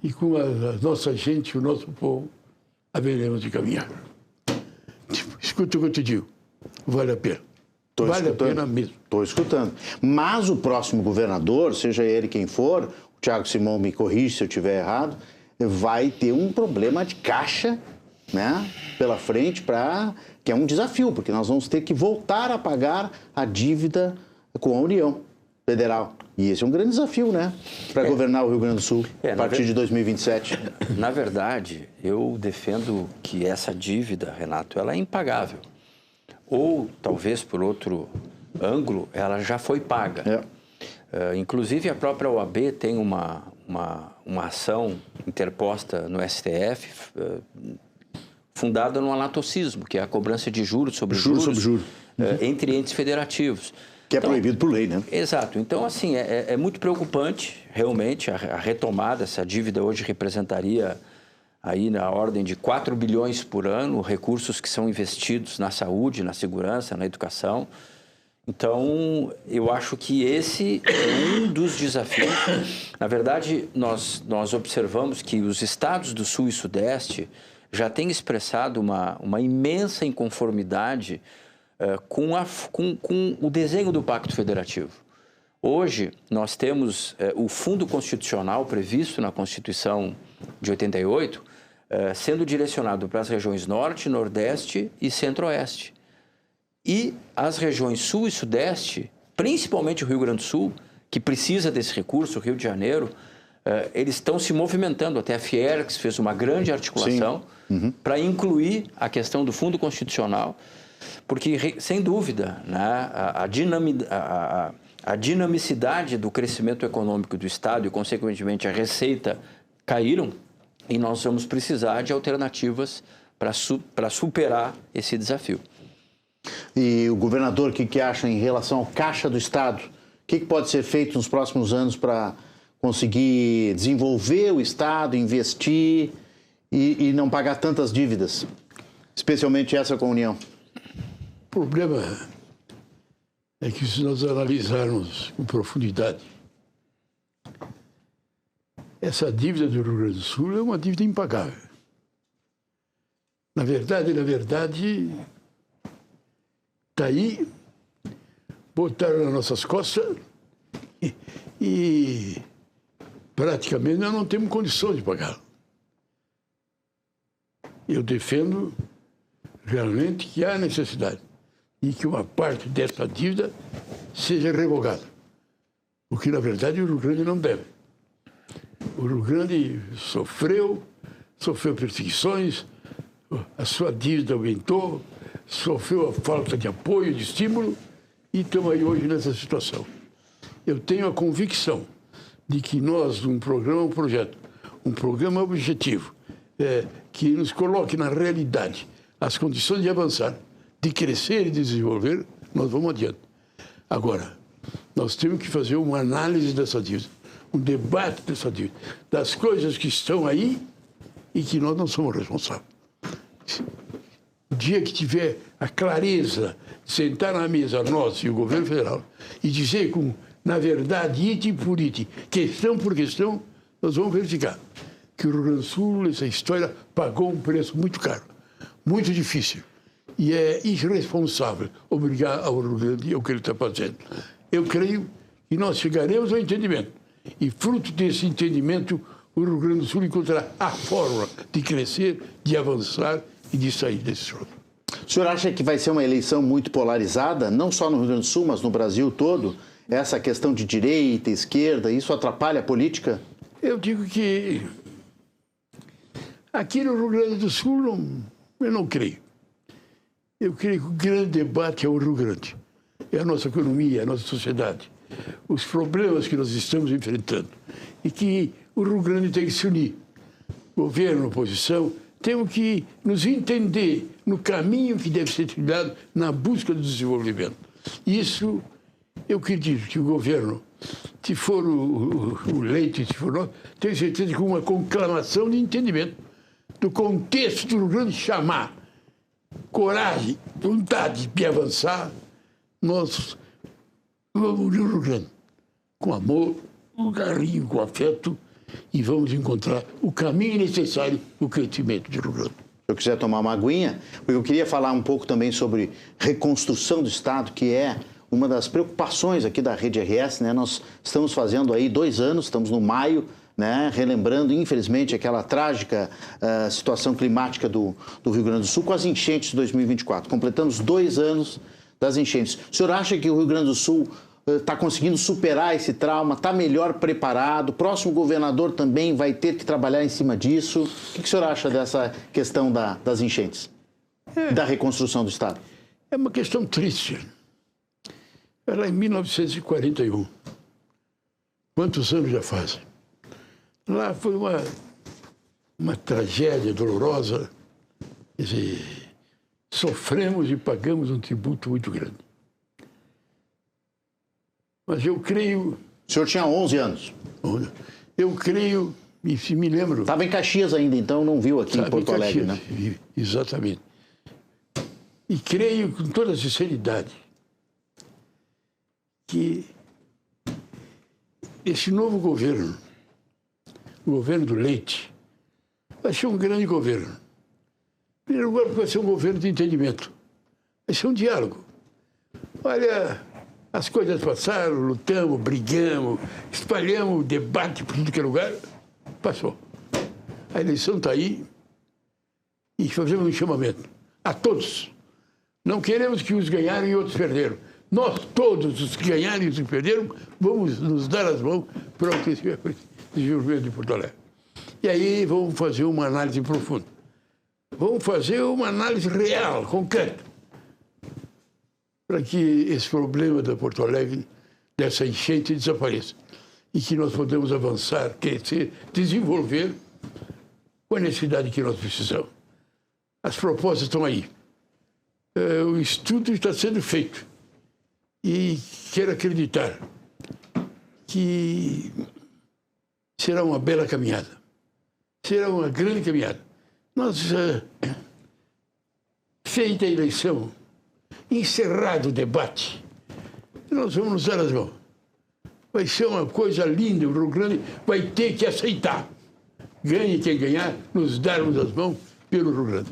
e com a nossa gente, o nosso povo, haveremos de caminhar. Escuta o que eu te digo, vale a pena. Vale a pena mesmo. Estou escutando. Mas o próximo governador, seja ele quem for, o Thiago Simão me corrige se eu estiver errado, vai ter um problema de caixa, né, pela frente, que é um desafio, porque nós vamos ter que voltar a pagar a dívida com a União Federal. E esse é um grande desafio, né, para governar o Rio Grande do Sul a partir de 2027. Na verdade, eu defendo que essa dívida, Renato, ela é impagável. Ou, talvez, por outro ângulo, ela já foi paga. Inclusive, a própria OAB tem uma ação interposta no STF, fundada no anatocismo, que é a cobrança de juros sobre juros. Entre entes federativos. Que é proibido por lei, né? Exato. Então, assim, é muito preocupante, realmente, a retomada. Essa dívida hoje representaria aí na ordem de 4 bilhões por ano, recursos que são investidos na saúde, na segurança, na educação. Então, eu acho que esse é um dos desafios. Na verdade, nós observamos que os estados do Sul e Sudeste já têm expressado uma imensa inconformidade com o desenho do Pacto Federativo. Hoje, nós temos o Fundo Constitucional previsto na Constituição de 88, sendo direcionado para as regiões Norte, Nordeste e Centro-Oeste. E as regiões Sul e Sudeste, principalmente o Rio Grande do Sul, que precisa desse recurso, o Rio de Janeiro, eles estão se movimentando. Até a Fiergs fez uma grande articulação para incluir a questão do Fundo Constitucional, porque, sem dúvida, né, a dinamicidade do crescimento econômico do Estado e, consequentemente, a receita caíram, e nós vamos precisar de alternativas para superar esse desafio. E o governador, o que acha em relação ao caixa do Estado? O que pode ser feito nos próximos anos para conseguir desenvolver o Estado, investir e não pagar tantas dívidas, especialmente essa com a União? O problema é que, se nós analisarmos com profundidade, essa dívida do Rio Grande do Sul é uma dívida impagável. Na verdade, está aí, botaram nas nossas costas e praticamente nós não temos condição de pagar. Eu defendo realmente que há necessidade e que uma parte dessa dívida seja revogada. Porque, na verdade, o Rio Grande não deve. O Rio Grande sofreu perseguições, a sua dívida aumentou, sofreu a falta de apoio, de estímulo, e estamos aí hoje nessa situação. Eu tenho a convicção de que nós, um programa objetivo, que nos coloque na realidade as condições de avançar, de crescer e desenvolver, nós vamos adiante. Agora, nós temos que fazer uma análise dessa dívida, um debate dessa dívida, das coisas que estão aí e que nós não somos responsáveis. O dia que tiver a clareza de sentar na mesa, nós e o governo federal, e dizer, na verdade, item por item, questão por questão, nós vamos verificar que o Rio Grande do Sul, essa história, pagou um preço muito caro, muito difícil. E é irresponsável obrigar ao Rio Grande ao que ele está fazendo. Eu creio que nós chegaremos ao entendimento. E, fruto desse entendimento, o Rio Grande do Sul encontrará a fórmula de crescer, de avançar e de sair desse jogo. O senhor acha que vai ser uma eleição muito polarizada, não só no Rio Grande do Sul, mas no Brasil todo? Essa questão de direita, esquerda, isso atrapalha a política? Eu digo que aqui no Rio Grande do Sul eu não creio. Eu creio que o grande debate é o Rio Grande. É a nossa economia, é a nossa sociedade. Os problemas que nós estamos enfrentando. E que o Rio Grande tem que se unir. Governo, oposição, temos que nos entender no caminho que deve ser trilhado na busca do desenvolvimento. Isso, eu acredito que o governo, se for o Leite, se for nós, tenho certeza que uma conclamação de entendimento do contexto do Rio Grande chamar coragem, vontade de avançar, nós vamos unir o Rio Grande com amor, com carinho, com afeto, e vamos encontrar o caminho necessário para o crescimento do Rio Grande. Se eu quiser tomar uma aguinha, eu queria falar um pouco também sobre reconstrução do Estado, que é uma das preocupações aqui da Rede RS, né? Nós estamos fazendo aí 2 anos, estamos no maio, né? Relembrando, infelizmente, aquela trágica situação climática do Rio Grande do Sul com as enchentes de 2024. Completamos 2 anos das enchentes. O senhor acha que o Rio Grande do Sul está conseguindo superar esse trauma, está melhor preparado? O próximo governador também vai ter que trabalhar em cima disso? O que o senhor acha dessa questão das enchentes, da reconstrução do Estado? É uma questão triste. Era em 1941. Quantos anos já fazem? Lá foi uma tragédia dolorosa. Quer dizer, sofremos e pagamos um tributo muito grande. Mas eu creio... O senhor tinha 11 anos. Eu creio, e se me lembro... Estava em Caxias ainda, então não viu aqui em Porto Alegre, né? Exatamente. E creio com toda sinceridade que esse novo governo, o governo do Leite, vai ser um grande governo. Em primeiro lugar, vai ser um governo de entendimento. Vai ser um diálogo. Olha, as coisas passaram, lutamos, brigamos, espalhamos o debate por tudo que é lugar. Passou. A eleição está aí e fazemos um chamamento a todos. Não queremos que uns ganharam e outros perderam. Nós todos, os que ganharam e os que perderam, vamos nos dar as mãos para o desenvolvimento de Porto Alegre. E aí vamos fazer uma análise profunda. Vamos fazer uma análise real, concreta, para que esse problema da Porto Alegre, dessa enchente, desapareça. E que nós podemos avançar, crescer, desenvolver com a necessidade que nós precisamos. As propostas estão aí. O estudo está sendo feito. E quero acreditar que será uma bela caminhada. Será uma grande caminhada. Nós, feita a eleição, encerrado o debate, nós vamos nos dar as mãos. Vai ser uma coisa linda, o Rio Grande vai ter que aceitar. Ganhe quem ganhar, nos darmos as mãos pelo Rio Grande.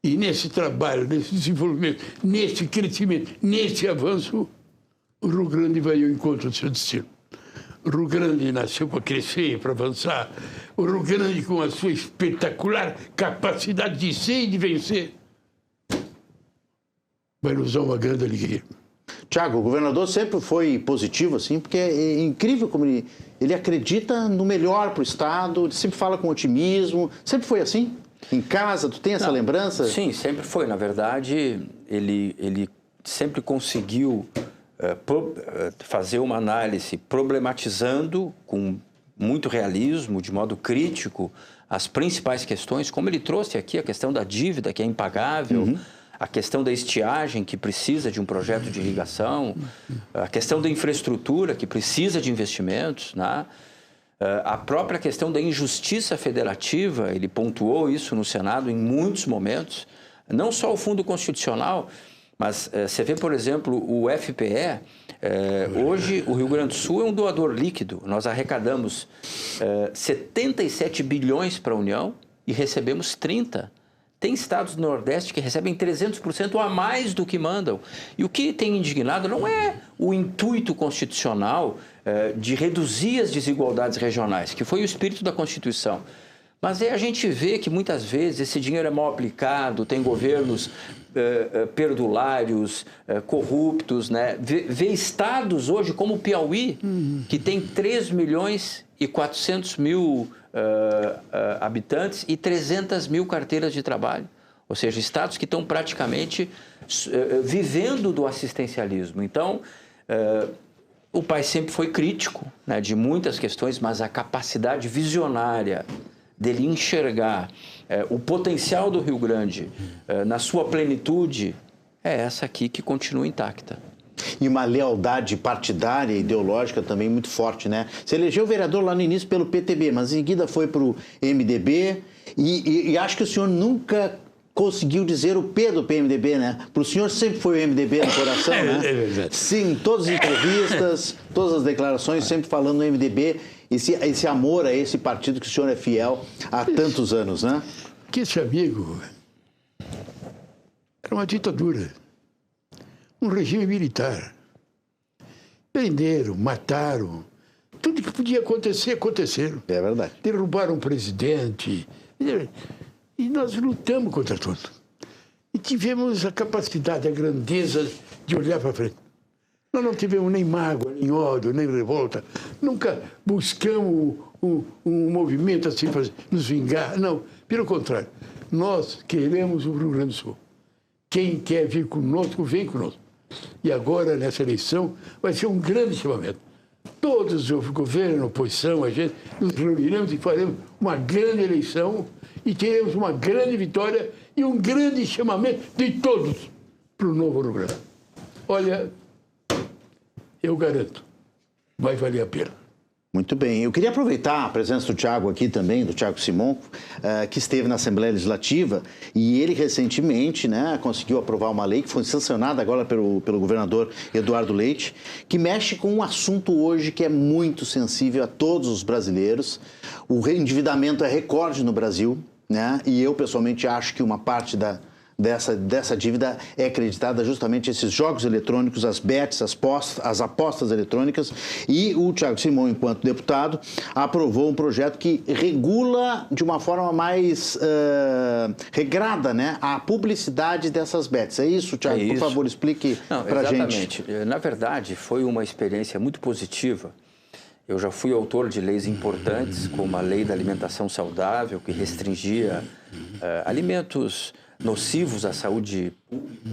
E nesse trabalho, nesse desenvolvimento, nesse crescimento, nesse avanço, o Rio Grande vai ao encontro do seu destino. O Rio Grande nasceu para crescer, para avançar. O Rio Grande, com a sua espetacular capacidade de ser e de vencer, vai nos dar uma grande alegria. Tiago, o governador sempre foi positivo, assim, porque é incrível como ele acredita no melhor para o Estado, ele sempre fala com otimismo. Sempre foi assim? Em casa, tu tem essa lembrança? Sim, sempre foi. Na verdade, ele sempre conseguiu fazer uma análise problematizando com muito realismo, de modo crítico, as principais questões, como ele trouxe aqui a questão da dívida, que é impagável, a questão da estiagem, que precisa de um projeto de irrigação, a questão da infraestrutura, que precisa de investimentos, né? A própria questão da injustiça federativa, ele pontuou isso no Senado em muitos momentos, não só o Fundo Constitucional, mas você vê, por exemplo, o FPE, hoje o Rio Grande do Sul é um doador líquido, nós arrecadamos 77 bilhões para a União e recebemos 30. Tem estados do Nordeste que recebem 300% a mais do que mandam. E o que tem indignado não é o intuito constitucional de reduzir as desigualdades regionais, que foi o espírito da Constituição. Mas a gente vê que muitas vezes esse dinheiro é mal aplicado, tem governos perdulários, corruptos, né? Vê estados hoje como o Piauí, que tem 3 milhões e 400 mil habitantes e 300 mil carteiras de trabalho. Ou seja, estados que estão praticamente vivendo do assistencialismo. Então, o pai sempre foi crítico, né, de muitas questões, mas a capacidade visionária dele enxergar o potencial do Rio Grande na sua plenitude é essa aqui que continua intacta. E uma lealdade partidária e ideológica também muito forte, né? Você elegeu vereador lá no início pelo PTB, mas em seguida foi para o MDB e acho que o senhor nunca conseguiu dizer o P do PMDB, né? Para o senhor sempre foi o MDB no coração, né? É verdade. Sim, todas as entrevistas, todas as declarações, sempre falando no MDB, esse amor a esse partido que o senhor é fiel há tantos anos, né? Que esse amigo era uma ditadura, um regime militar. Prenderam, mataram, tudo que podia acontecer, aconteceram. É verdade. Derrubaram um presidente. E nós lutamos contra tudo. E tivemos a capacidade, a grandeza de olhar para frente. Nós não tivemos nem mágoa, nem ódio, nem revolta. Nunca buscamos um movimento assim para nos vingar. Não, pelo contrário. Nós queremos o Rio Grande do Sul. Quem quer vir conosco, vem conosco. E agora, nessa eleição, vai ser um grande chamamento. Todos os governos, a oposição, a gente nos reuniremos e faremos uma grande eleição e teremos uma grande vitória e um grande chamamento de todos para o novo Rio Grande. Olha, eu garanto, vai valer a pena. Muito bem. Eu queria aproveitar a presença do Tiago aqui também, do Tiago Simon, que esteve na Assembleia Legislativa e ele recentemente, né, conseguiu aprovar uma lei que foi sancionada agora pelo governador Eduardo Leite, que mexe com um assunto hoje que é muito sensível a todos os brasileiros. O endividamento é recorde no Brasil, né, e eu pessoalmente acho que uma parte dessa dívida é acreditada justamente a esses jogos eletrônicos, as bets, as apostas eletrônicas, e o Tiago Simon, enquanto deputado, aprovou um projeto que regula de uma forma mais regrada, né, a publicidade dessas bets. É isso, Tiago? Por favor, explique para a gente. Exatamente. Na verdade, foi uma experiência muito positiva. Eu já fui autor de leis importantes, como a Lei da Alimentação Saudável, que restringia alimentos nocivos à saúde pública,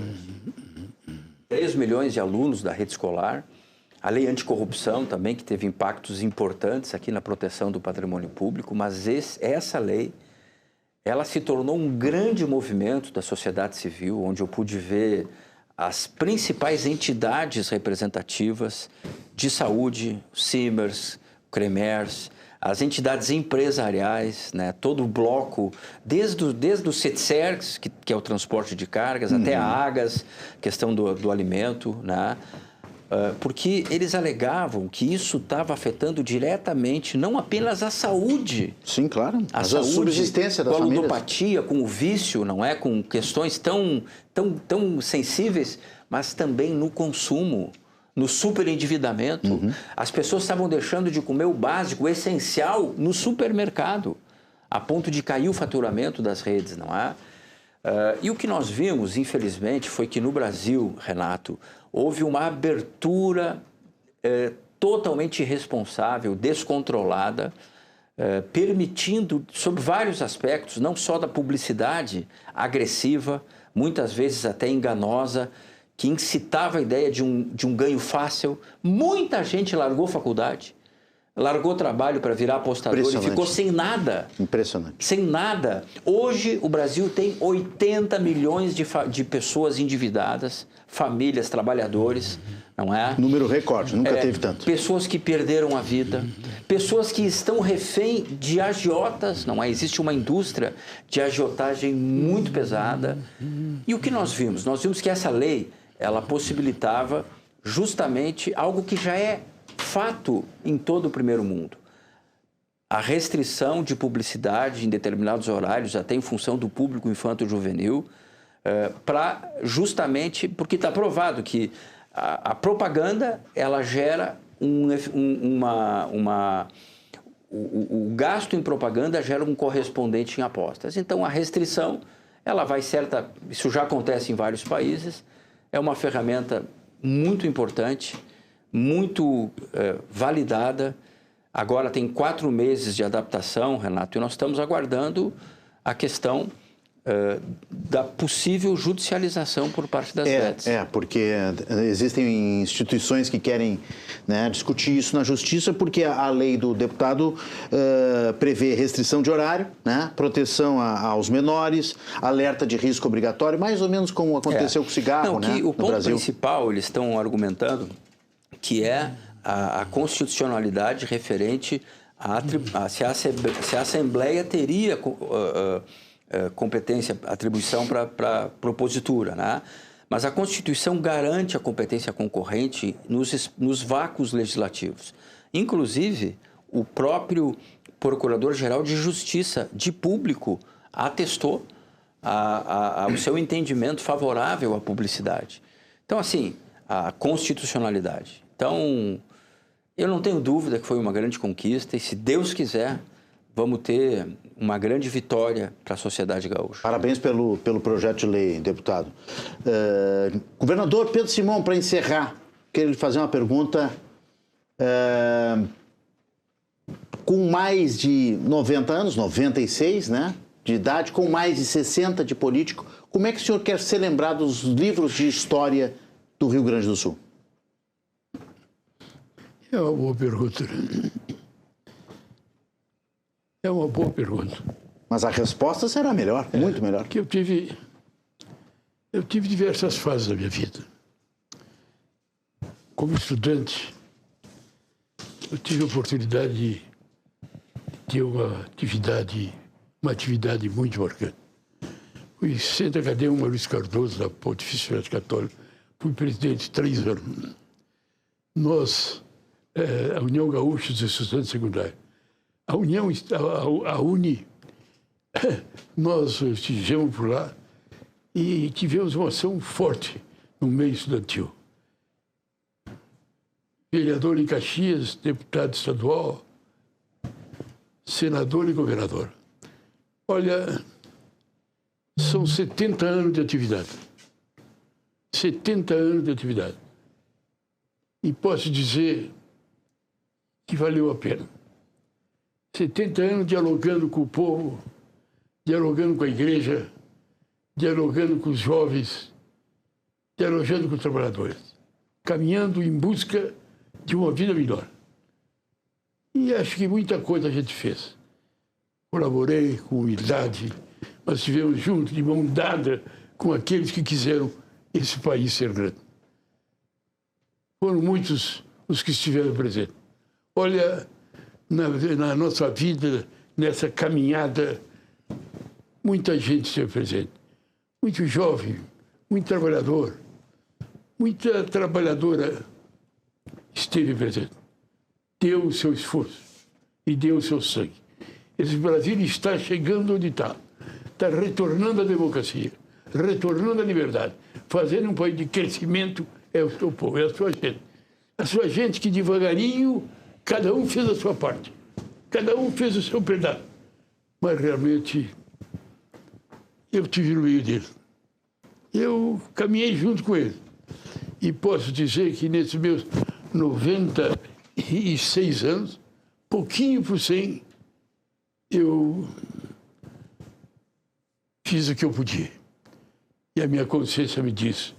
3 milhões de alunos da rede escolar, a lei anticorrupção também, que teve impactos importantes aqui na proteção do patrimônio público, mas essa lei, ela se tornou um grande movimento da sociedade civil, onde eu pude ver as principais entidades representativas de saúde, o CIMERS, o CREMERS, as entidades empresariais, né, todo o bloco, desde o CETSERGS, que é o transporte de cargas, até a AGAS, questão do alimento, né, porque eles alegavam que isso estava afetando diretamente não apenas a saúde. Sim, claro. A Mas saúde, a subsistência das com a famílias. ludopatia, com o vício, não é? Com questões tão sensíveis, mas também no consumo, no superendividamento. As pessoas estavam deixando de comer o básico, o essencial, no supermercado, a ponto de cair o faturamento das redes, não é? E o que nós vimos, infelizmente, foi que no Brasil, Renato, houve uma abertura totalmente irresponsável, descontrolada, permitindo, sob vários aspectos, não só da publicidade agressiva, muitas vezes até enganosa, que incitava a ideia de um ganho fácil. Muita gente largou faculdade, largou trabalho para virar apostador e ficou sem nada. Impressionante. Sem nada. Hoje, o Brasil tem 80 milhões de pessoas endividadas, famílias, trabalhadores, não é? Número recorde, nunca teve tanto. Pessoas que perderam a vida, pessoas que estão refém de agiotas, não é? Existe uma indústria de agiotagem muito pesada. E o que nós vimos? Nós vimos que essa lei, ela possibilitava justamente algo que já é fato em todo o primeiro mundo. A restrição de publicidade em determinados horários, até em função do público infanto-juvenil, justamente porque está provado que a propaganda, ela gera o gasto em propaganda gera um correspondente em apostas. Então, a restrição, ela vai isso já acontece em vários países, é uma ferramenta muito importante, muito validada. Agora tem 4 meses de adaptação, Renato, e nós estamos aguardando a questão da possível judicialização por parte das bets. Porque existem instituições que querem, né, discutir isso na justiça, porque a lei do deputado prevê restrição de horário, né, proteção aos menores, alerta de risco obrigatório, mais ou menos como aconteceu com o cigarro, né, o ponto Brasil. Principal, eles estão argumentando que é a constitucionalidade referente se a Assembleia teria competência, atribuição para propositura, né? Mas a Constituição garante a competência concorrente nos vácuos legislativos. Inclusive, o próprio Procurador-Geral de Justiça de Público atestou o seu entendimento favorável à publicidade. Então, assim, a constitucionalidade. Então, eu não tenho dúvida que foi uma grande conquista e, se Deus quiser, vamos ter uma grande vitória para a sociedade gaúcha. Parabéns pelo projeto de lei, deputado. Governador Pedro Simão, para encerrar, quero lhe fazer uma pergunta. Com mais de 90 anos, 96, né, de idade, com mais de 60 de político, como é que o senhor quer ser lembrado dos livros de história do Rio Grande do Sul? É uma boa pergunta. É uma boa pergunta. Mas a resposta será melhor, muito melhor. Porque eu tive diversas fases da minha vida. Como estudante, eu tive a oportunidade de ter uma atividade muito marcante. Fui centro acadêmico Luiz Cardoso, da Pontifícia Universidade Católica. Fui presidente 3 anos. Nós, a União Gaúcha dos Estudantes Secundários, a Uni, nós estivemos por lá e tivemos uma ação forte no meio estudantil. Vereador em Caxias, deputado estadual, senador e governador. Olha, são 70 anos de atividade. 70 anos de atividade. E posso dizer que valeu a pena. 70 anos dialogando com o povo, dialogando com a igreja, dialogando com os jovens, dialogando com os trabalhadores, caminhando em busca de uma vida melhor. E acho que muita coisa a gente fez. Colaborei com humildade, nós estivemos juntos, de mão dada, com aqueles que quiseram esse país ser grande. Foram muitos os que estiveram presentes. Olha, na nossa vida, nessa caminhada, muita gente esteve presente. Muito jovem, muito trabalhador, muita trabalhadora esteve presente. Deu o seu esforço e deu o seu sangue. Esse Brasil está chegando onde está. Está retornando à democracia, retornando à liberdade, fazendo um país de crescimento. É o seu povo, é a sua gente. A sua gente que devagarinho, cada um fez a sua parte. Cada um fez o seu pedaço. Mas realmente, eu tive no meio dele. Eu caminhei junto com ele. E posso dizer que nesses meus 96 anos, pouquinho por 100, eu fiz o que eu podia. E a minha consciência me disse,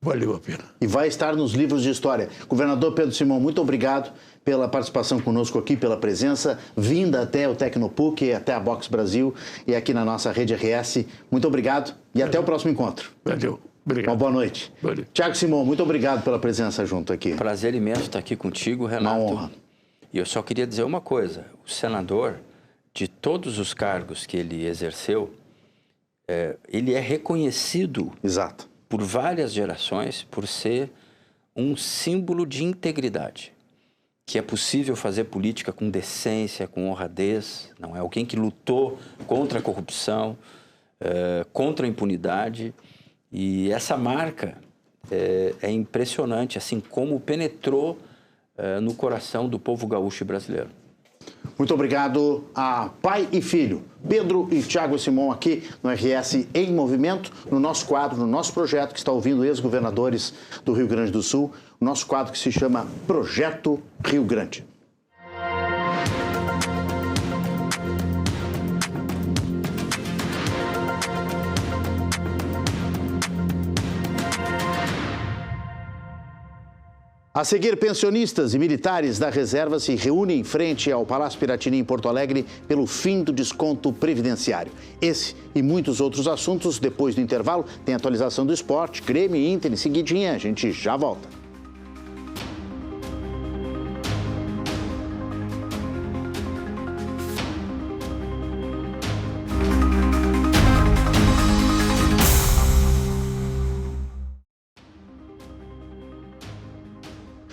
valeu a pena. E vai estar nos livros de história. Governador Pedro Simão, muito obrigado pela participação conosco aqui, pela presença, vinda até o Tecnopuc, até a Box Brasil e aqui na nossa rede RS. Muito obrigado e até o próximo encontro. Valeu. Obrigado. Uma boa noite. Valeu. Tiago Simão, muito obrigado pela presença junto aqui. Prazer imenso estar aqui contigo, Renato. Uma honra. E eu só queria dizer uma coisa. O senador, de todos os cargos que ele exerceu, ele é reconhecido Exato. por várias gerações por ser um símbolo de integridade. Que é possível fazer política com decência, com honradez. Não é alguém que lutou contra a corrupção, contra a impunidade. E essa marca é impressionante, assim como penetrou no coração do povo gaúcho e brasileiro. Muito obrigado a pai e filho, Pedro e Tiago Simão, aqui no RS em Movimento, no nosso quadro, no nosso projeto que está ouvindo ex-governadores do Rio Grande do Sul, o nosso quadro que se chama Projeto Rio Grande. A seguir, pensionistas e militares da reserva se reúnem em frente ao Palácio Piratini, em Porto Alegre, pelo fim do desconto previdenciário. Esse e muitos outros assuntos, depois do intervalo, tem atualização do esporte, Grêmio e Inter, em seguidinha, a gente já volta.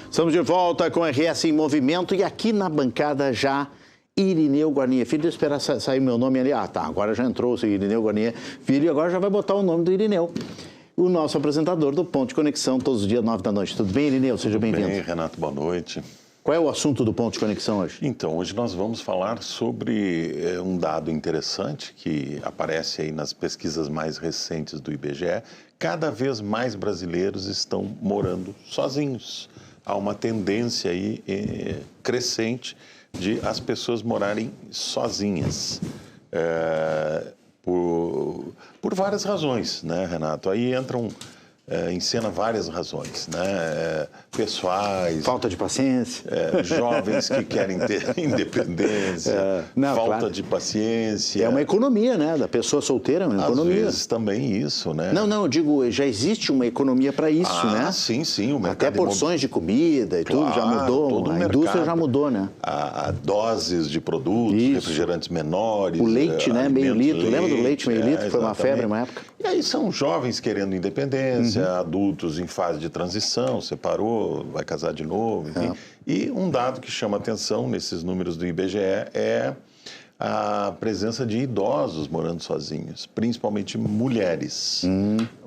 Estamos de volta com o RS em Movimento e aqui na bancada já Irineu Guarnier Filho. Deixa eu esperar sair meu nome ali. Ah, tá, agora já entrou o Irineu Guarnier Filho e agora já vai botar o nome do Irineu. O nosso apresentador do Ponto de Conexão, todos os dias, 9 da noite. Tudo bem, Irineu? Seja bem-vindo. Tudo bem, Renato, boa noite. Qual é o assunto do Ponto de Conexão hoje? Então, hoje nós vamos falar sobre um dado interessante que aparece aí nas pesquisas mais recentes do IBGE. Cada vez mais brasileiros estão morando sozinhos. Há uma tendência aí crescente de as pessoas morarem sozinhas, por várias razões, né, Renato? Aí entram em cena várias razões, né? Pessoais... Falta de paciência. Jovens que querem ter independência, falta de paciência. É uma economia, né? Da pessoa solteira, é uma economia. Às vezes também isso, né? Não, eu digo, já existe uma economia para isso, né? Sim, o mercado... Até porções de comida e tudo já mudou, todo a indústria já mudou, né? Há doses de produtos, refrigerantes menores... O leite, né? Meio litro, lembra do leite meio litro, que foi uma febre uma época? E aí são jovens querendo independência, adultos em fase de transição, separou, vai casar de novo, enfim. E um dado que chama atenção nesses números do IBGE é a presença de idosos morando sozinhos, principalmente mulheres.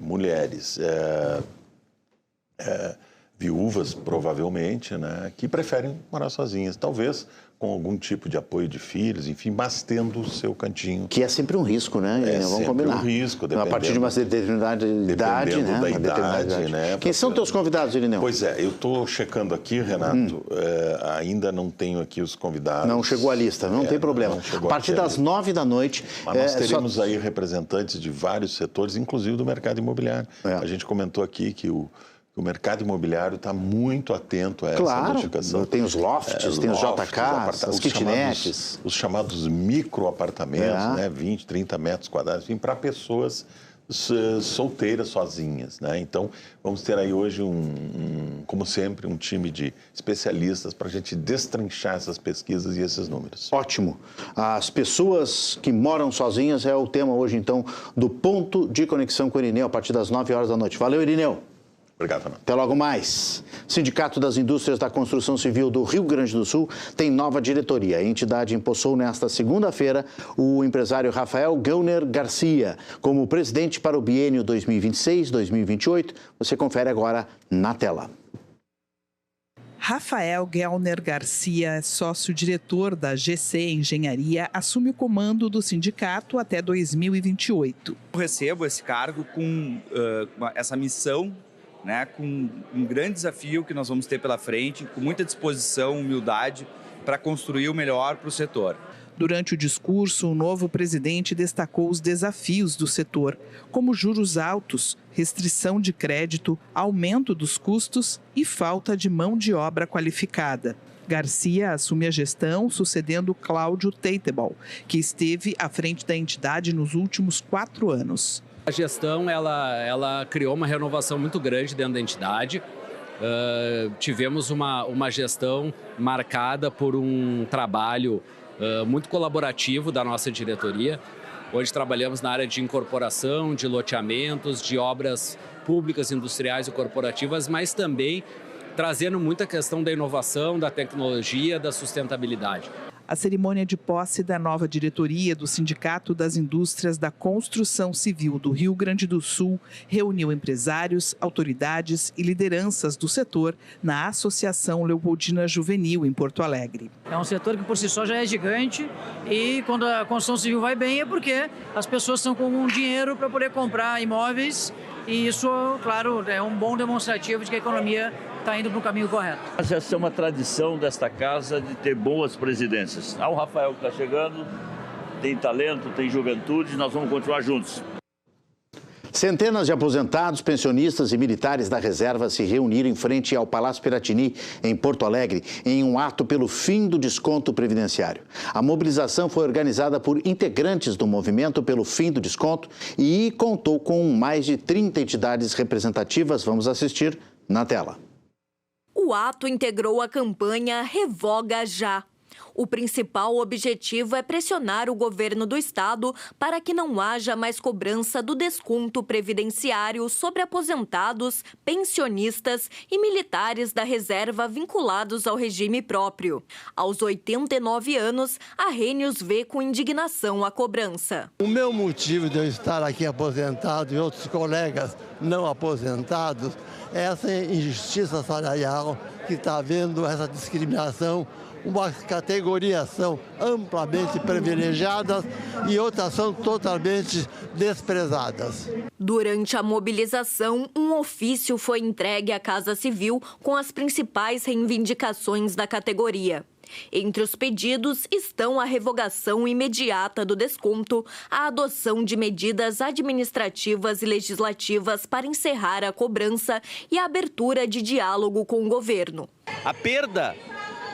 Mulheres, viúvas, provavelmente, né, que preferem morar sozinhas, talvez com algum tipo de apoio de filhos, enfim, mas tendo o seu cantinho. Que é sempre um risco, né? Vamos combinar. Um risco, a partir de uma determinada idade, né? Da idade, né? Quem são teus convidados, Irineu? Pois é, eu estou checando aqui, Renato, ainda não tenho aqui os convidados. Não chegou a lista, não tem problema. A partir das 9 da noite... Mas nós teremos aí representantes de vários setores, inclusive do mercado imobiliário. A gente comentou aqui que o mercado imobiliário está muito atento a essa modificação. Tem os lofts, tem os JKs, as kitnets. Os chamados microapartamentos, né, 20, 30 metros quadrados, enfim, para pessoas solteiras, sozinhas, né? Então, vamos ter aí hoje, como sempre, um time de especialistas para a gente destrinchar essas pesquisas e esses números. Ótimo. As pessoas que moram sozinhas é o tema hoje, então, do Ponto de Conexão com o Irineu, a partir das 9 horas da noite. Valeu, Irineu. Obrigado, Fernando. Até logo mais. O Sindicato das Indústrias da Construção Civil do Rio Grande do Sul tem nova diretoria. A entidade empossou nesta segunda-feira o empresário Rafael Gellner Garcia como presidente para o biênio 2026-2028. Você confere agora na tela. Rafael Gellner Garcia, sócio-diretor da GC Engenharia, assume o comando do sindicato até 2028. Eu recebo esse cargo com essa missão, né, com um grande desafio que nós vamos ter pela frente, com muita disposição, humildade, para construir o melhor para o setor. Durante o discurso, o novo presidente destacou os desafios do setor, como juros altos, restrição de crédito, aumento dos custos e falta de mão de obra qualificada. Garcia assume a gestão, sucedendo Cláudio Teitebal, que esteve à frente da entidade nos últimos 4 anos. A gestão ela criou uma renovação muito grande dentro da entidade. Tivemos uma gestão marcada por um trabalho muito colaborativo da nossa diretoria. Hoje trabalhamos na área de incorporação, de loteamentos, de obras públicas, industriais e corporativas, mas também trazendo muita questão da inovação, da tecnologia, da sustentabilidade. A cerimônia de posse da nova diretoria do Sindicato das Indústrias da Construção Civil do Rio Grande do Sul reuniu empresários, autoridades e lideranças do setor na Associação Leopoldina Juvenil, em Porto Alegre. É um setor que por si só já é gigante e quando a construção civil vai bem é porque as pessoas estão com dinheiro para poder comprar imóveis e isso, claro, é um bom demonstrativo de que a economia está indo para o caminho correto. Essa é uma tradição desta casa de ter boas presidências. O Rafael que está chegando, tem talento, tem juventude, nós vamos continuar juntos. Centenas de aposentados, pensionistas e militares da reserva se reuniram em frente ao Palácio Piratini, em Porto Alegre, em um ato pelo fim do desconto previdenciário. A mobilização foi organizada por integrantes do movimento pelo fim do desconto e contou com mais de 30 entidades representativas. Vamos assistir na tela. O ato integrou a campanha Revoga Já. O principal objetivo é pressionar o governo do estado para que não haja mais cobrança do desconto previdenciário sobre aposentados, pensionistas e militares da reserva vinculados ao regime próprio. Aos 89 anos, Arrhenius vê com indignação a cobrança. O meu motivo de eu estar aqui aposentado e outros colegas não aposentados é essa injustiça salarial que está havendo, essa discriminação, uma categoriação amplamente privilegiadas e outras são totalmente desprezadas. Durante a mobilização, um ofício foi entregue à Casa Civil com as principais reivindicações da categoria. Entre os pedidos estão a revogação imediata do desconto, a adoção de medidas administrativas e legislativas para encerrar a cobrança e a abertura de diálogo com o governo. A perda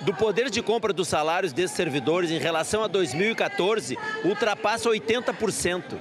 do poder de compra dos salários desses servidores em relação a 2014 ultrapassa 80%.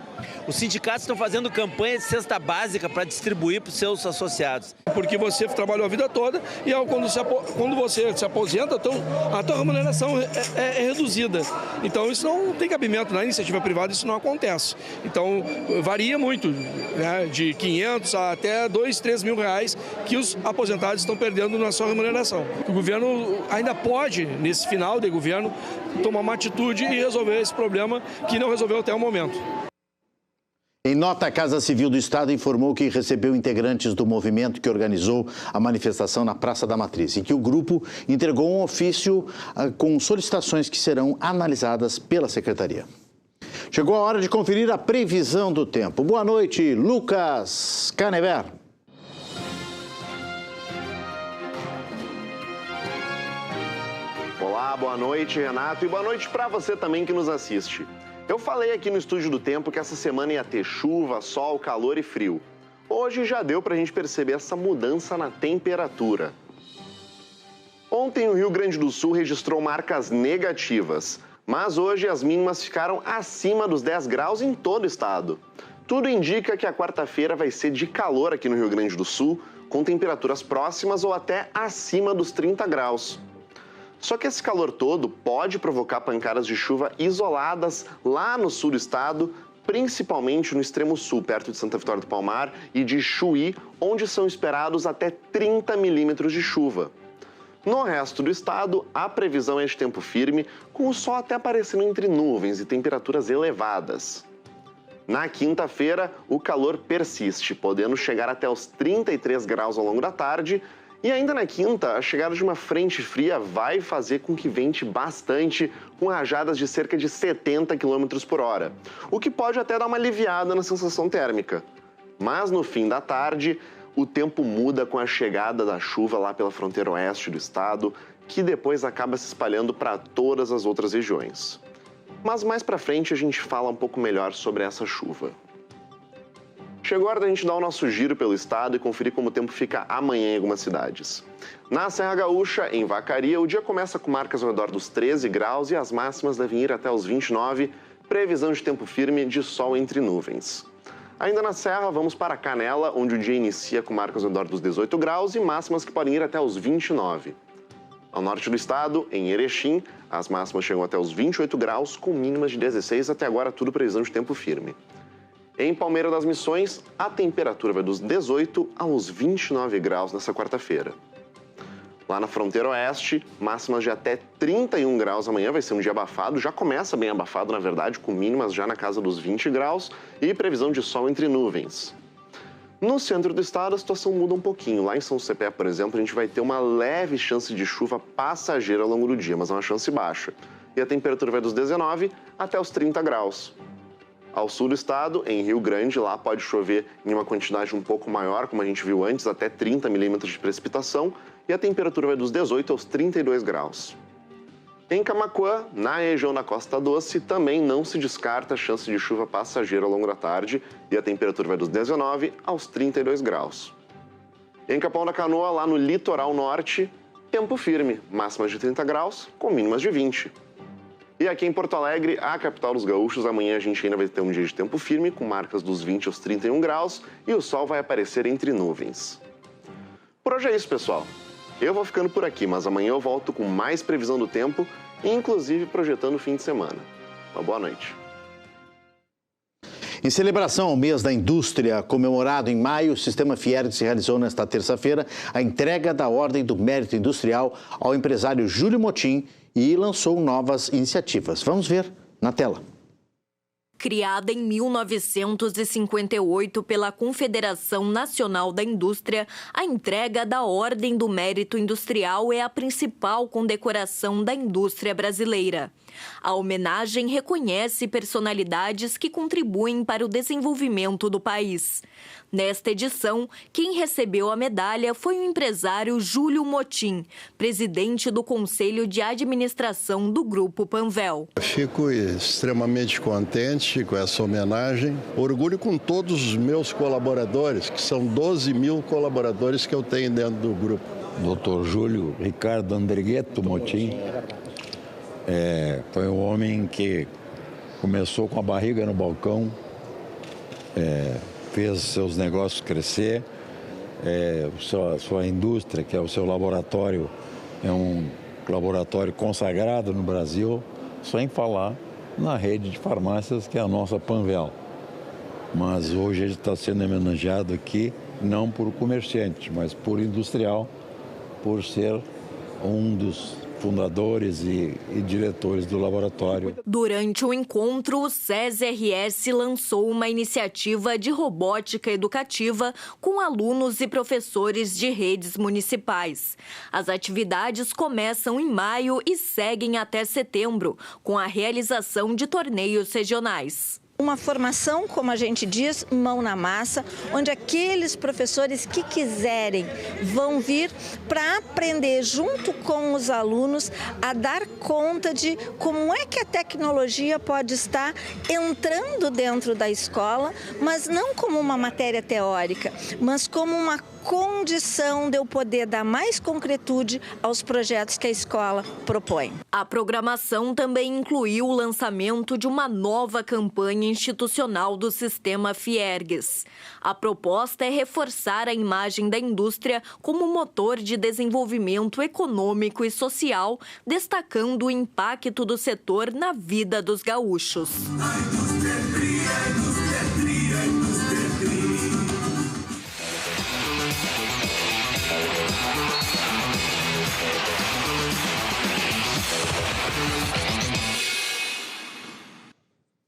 Os sindicatos estão fazendo campanha de cesta básica para distribuir para os seus associados. Porque você trabalhou a vida toda e quando você se aposenta, então, a tua remuneração é reduzida. Então isso não tem cabimento na iniciativa privada, isso não acontece. Então varia muito, né, de 500 até 2, 3 mil reais que os aposentados estão perdendo na sua remuneração. O governo ainda pode, nesse final de governo, tomar uma atitude e resolver esse problema que não resolveu até o momento. Em nota, a Casa Civil do Estado informou que recebeu integrantes do movimento que organizou a manifestação na Praça da Matriz e que o grupo entregou um ofício com solicitações que serão analisadas pela Secretaria. Chegou a hora de conferir a previsão do tempo. Boa noite, Lucas Canever. Olá, boa noite, Renato, e boa noite para você também que nos assiste. Eu falei aqui no Estúdio do Tempo que essa semana ia ter chuva, sol, calor e frio. Hoje já deu para a gente perceber essa mudança na temperatura. Ontem o Rio Grande do Sul registrou marcas negativas, mas hoje as mínimas ficaram acima dos 10 graus em todo o estado. Tudo indica que a quarta-feira vai ser de calor aqui no Rio Grande do Sul, com temperaturas próximas ou até acima dos 30 graus. Só que esse calor todo pode provocar pancadas de chuva isoladas lá no sul do estado, principalmente no extremo sul, perto de Santa Vitória do Palmar e de Chuí, onde são esperados até 30 milímetros de chuva. No resto do estado, a previsão é de tempo firme, com o sol até aparecendo entre nuvens e temperaturas elevadas. Na quinta-feira, o calor persiste, podendo chegar até os 33 graus ao longo da tarde. E ainda na quinta, a chegada de uma frente fria vai fazer com que vente bastante, com rajadas de cerca de 70 km por hora, o que pode até dar uma aliviada na sensação térmica. Mas no fim da tarde, o tempo muda com a chegada da chuva lá pela fronteira oeste do estado, que depois acaba se espalhando para todas as outras regiões. Mas mais para frente a gente fala um pouco melhor sobre essa chuva. Chegou a hora da gente dar o nosso giro pelo estado e conferir como o tempo fica amanhã em algumas cidades. Na Serra Gaúcha, em Vacaria, o dia começa com marcas ao redor dos 13 graus e as máximas devem ir até os 29, previsão de tempo firme de sol entre nuvens. Ainda na Serra, vamos para Canela, onde o dia inicia com marcas ao redor dos 18 graus e máximas que podem ir até os 29. Ao norte do estado, em Erechim, as máximas chegam até os 28 graus, com mínimas de 16, até agora tudo previsão de tempo firme. Em Palmeira das Missões, a temperatura vai dos 18 aos 29 graus nessa quarta-feira. Lá na fronteira oeste, máximas de até 31 graus amanhã, vai ser um dia abafado, já começa bem abafado, na verdade, com mínimas já na casa dos 20 graus e previsão de sol entre nuvens. No centro do estado, a situação muda um pouquinho. Lá em São Cepé, por exemplo, a gente vai ter uma leve chance de chuva passageira ao longo do dia, mas é uma chance baixa. E a temperatura vai dos 19 até os 30 graus. Ao sul do estado, em Rio Grande, lá pode chover em uma quantidade um pouco maior, como a gente viu antes, até 30 milímetros de precipitação, e a temperatura vai dos 18 aos 32 graus. Em Camaquã, na região da Costa Doce, também não se descarta a chance de chuva passageira ao longo da tarde, e a temperatura vai dos 19 aos 32 graus. Em Capão da Canoa, lá no litoral norte, tempo firme, máximas de 30 graus, com mínimas de 20. E aqui em Porto Alegre, a capital dos gaúchos, amanhã a gente ainda vai ter um dia de tempo firme, com marcas dos 20 aos 31 graus, e o sol vai aparecer entre nuvens. Por hoje é isso, pessoal. Eu vou ficando por aqui, mas amanhã eu volto com mais previsão do tempo, inclusive projetando o fim de semana. Uma boa noite. Em celebração ao mês da indústria, comemorado em maio, o Sistema Fiergues realizou nesta terça-feira a entrega da Ordem do Mérito Industrial ao empresário Júlio Motim e lançou novas iniciativas. Vamos ver na tela. Criada em 1958 pela Confederação Nacional da Indústria, a entrega da Ordem do Mérito Industrial é a principal condecoração da indústria brasileira. A homenagem reconhece personalidades que contribuem para o desenvolvimento do país. Nesta edição, quem recebeu a medalha foi o empresário Júlio Motim, presidente do Conselho de Administração do Grupo Panvel. Fico extremamente contente com essa homenagem. Orgulho com todos os meus colaboradores, que são 12 mil colaboradores que eu tenho dentro do grupo. Dr. Júlio Ricardo Andrigueto Motim foi um homem que começou com a barriga no balcão, fez seus negócios crescer, sua indústria, que é o seu laboratório, é um laboratório consagrado no Brasil, sem falar na rede de farmácias que é a nossa Panvel. Mas hoje ele está sendo homenageado aqui, não por comerciante, mas por industrial, por ser um dos fundadores e diretores do laboratório. Durante o encontro, o SESI-RS lançou uma iniciativa de robótica educativa com alunos e professores de redes municipais. As atividades começam em maio e seguem até setembro, com a realização de torneios regionais. Uma formação, como a gente diz, mão na massa, onde aqueles professores que quiserem vão vir para aprender junto com os alunos a dar conta de como é que a tecnologia pode estar entrando dentro da escola, mas não como uma matéria teórica, mas como uma condição de eu poder dar mais concretude aos projetos que a escola propõe. A programação também incluiu o lançamento de uma nova campanha institucional do Sistema Fiergues. A proposta é reforçar a imagem da indústria como motor de desenvolvimento econômico e social, destacando o impacto do setor na vida dos gaúchos. A indústria cria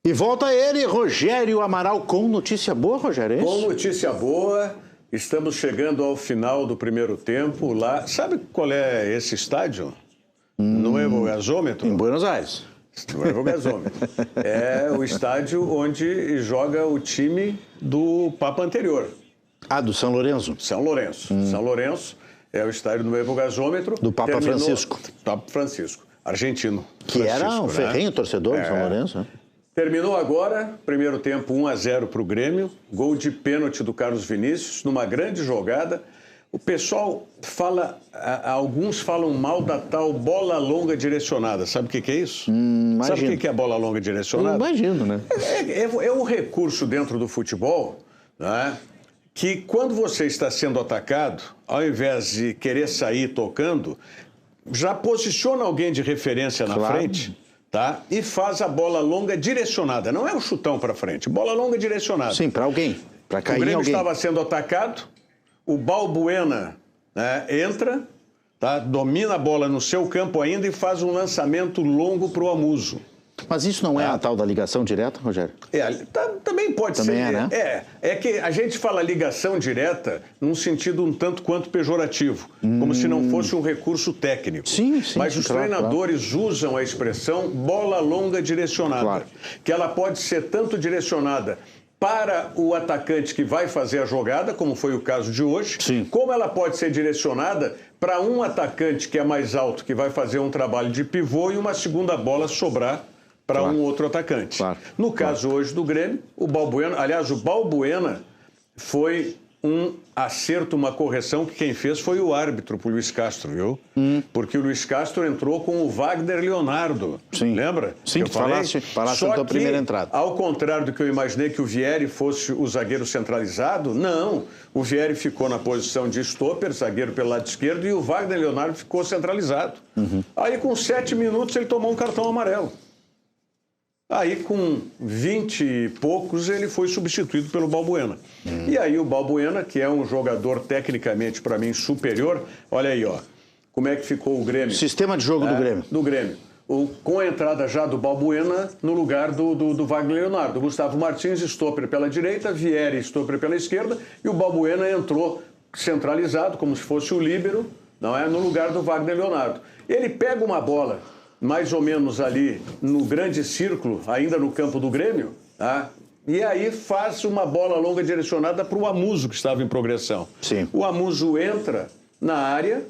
E volta ele, Rogério Amaral, com notícia boa, Rogério, é isso? Com notícia boa, estamos chegando ao final do primeiro tempo lá. Sabe qual é esse estádio? No Evogazômetro? Em Buenos Aires. No Evogazômetro. É o estádio onde joga o time do Papa anterior. Ah, do São Lourenço? São Lourenço. São Lourenço é o estádio do Evogazômetro. Do Papa Francisco. Papa Francisco, argentino. Que Francisco, era um ferrenho torcedor do São Lourenço, né? Terminou agora, primeiro tempo 1-0 para o Grêmio, gol de pênalti do Carlos Vinícius, numa grande jogada. O pessoal fala, alguns falam mal da tal bola longa direcionada. Sabe o que é isso? Sabe o que é bola longa direcionada? Eu imagino, né? É um recurso dentro do futebol, né, que quando você está sendo atacado, ao invés de querer sair tocando, já posiciona alguém de referência na frente. Tá? E faz a bola longa direcionada. Não é um chutão para frente, bola longa direcionada. Sim, para alguém, para cair em alguém. O Grêmio estava sendo atacado, o Balbuena, né, entra, tá? Domina a bola no seu campo ainda e faz um lançamento longo para o Amuso. Mas isso não é a tal da ligação direta, Rogério? Também pode também ser. Né? É que a gente fala ligação direta num sentido um tanto quanto pejorativo, como se não fosse um recurso técnico. Sim, Mas os treinadores usam a expressão bola longa direcionada, que ela pode ser tanto direcionada para o atacante que vai fazer a jogada, como foi o caso de hoje, como ela pode ser direcionada para um atacante que é mais alto, que vai fazer um trabalho de pivô e uma segunda bola sobrar para um outro atacante. No caso hoje do Grêmio, o Balbuena, aliás, o Balbuena foi um acerto, uma correção que quem fez foi o árbitro, o Luiz Castro, viu? Porque o Luiz Castro entrou com o Wagner Leonardo. Sim. Lembra? Sim, que falasse Só na tua que, primeira entrada. Ao contrário do que eu imaginei que o Vieri fosse o zagueiro centralizado, não. O Vieri ficou na posição de stopper, zagueiro pelo lado esquerdo, e o Wagner Leonardo ficou centralizado. Aí, com 7 minutos, ele tomou um cartão amarelo. Aí, com 20 e poucos, ele foi substituído pelo Balbuena. E aí, o Balbuena, que é um jogador tecnicamente, para mim, superior, olha aí, ó, como é que ficou o Grêmio. Sistema de jogo do Grêmio. Do Grêmio. Com a entrada já do Balbuena no lugar do Wagner Leonardo. Gustavo Martins, stopper pela direita, Vieri, stopper pela esquerda, e o Balbuena entrou centralizado, como se fosse o líbero, não é, no lugar do Wagner Leonardo. Ele pega uma bola mais ou menos ali no grande círculo, ainda no campo do Grêmio, tá? E aí faz uma bola longa direcionada para o Amuso, que estava em progressão. Sim. O Amuso entra na área,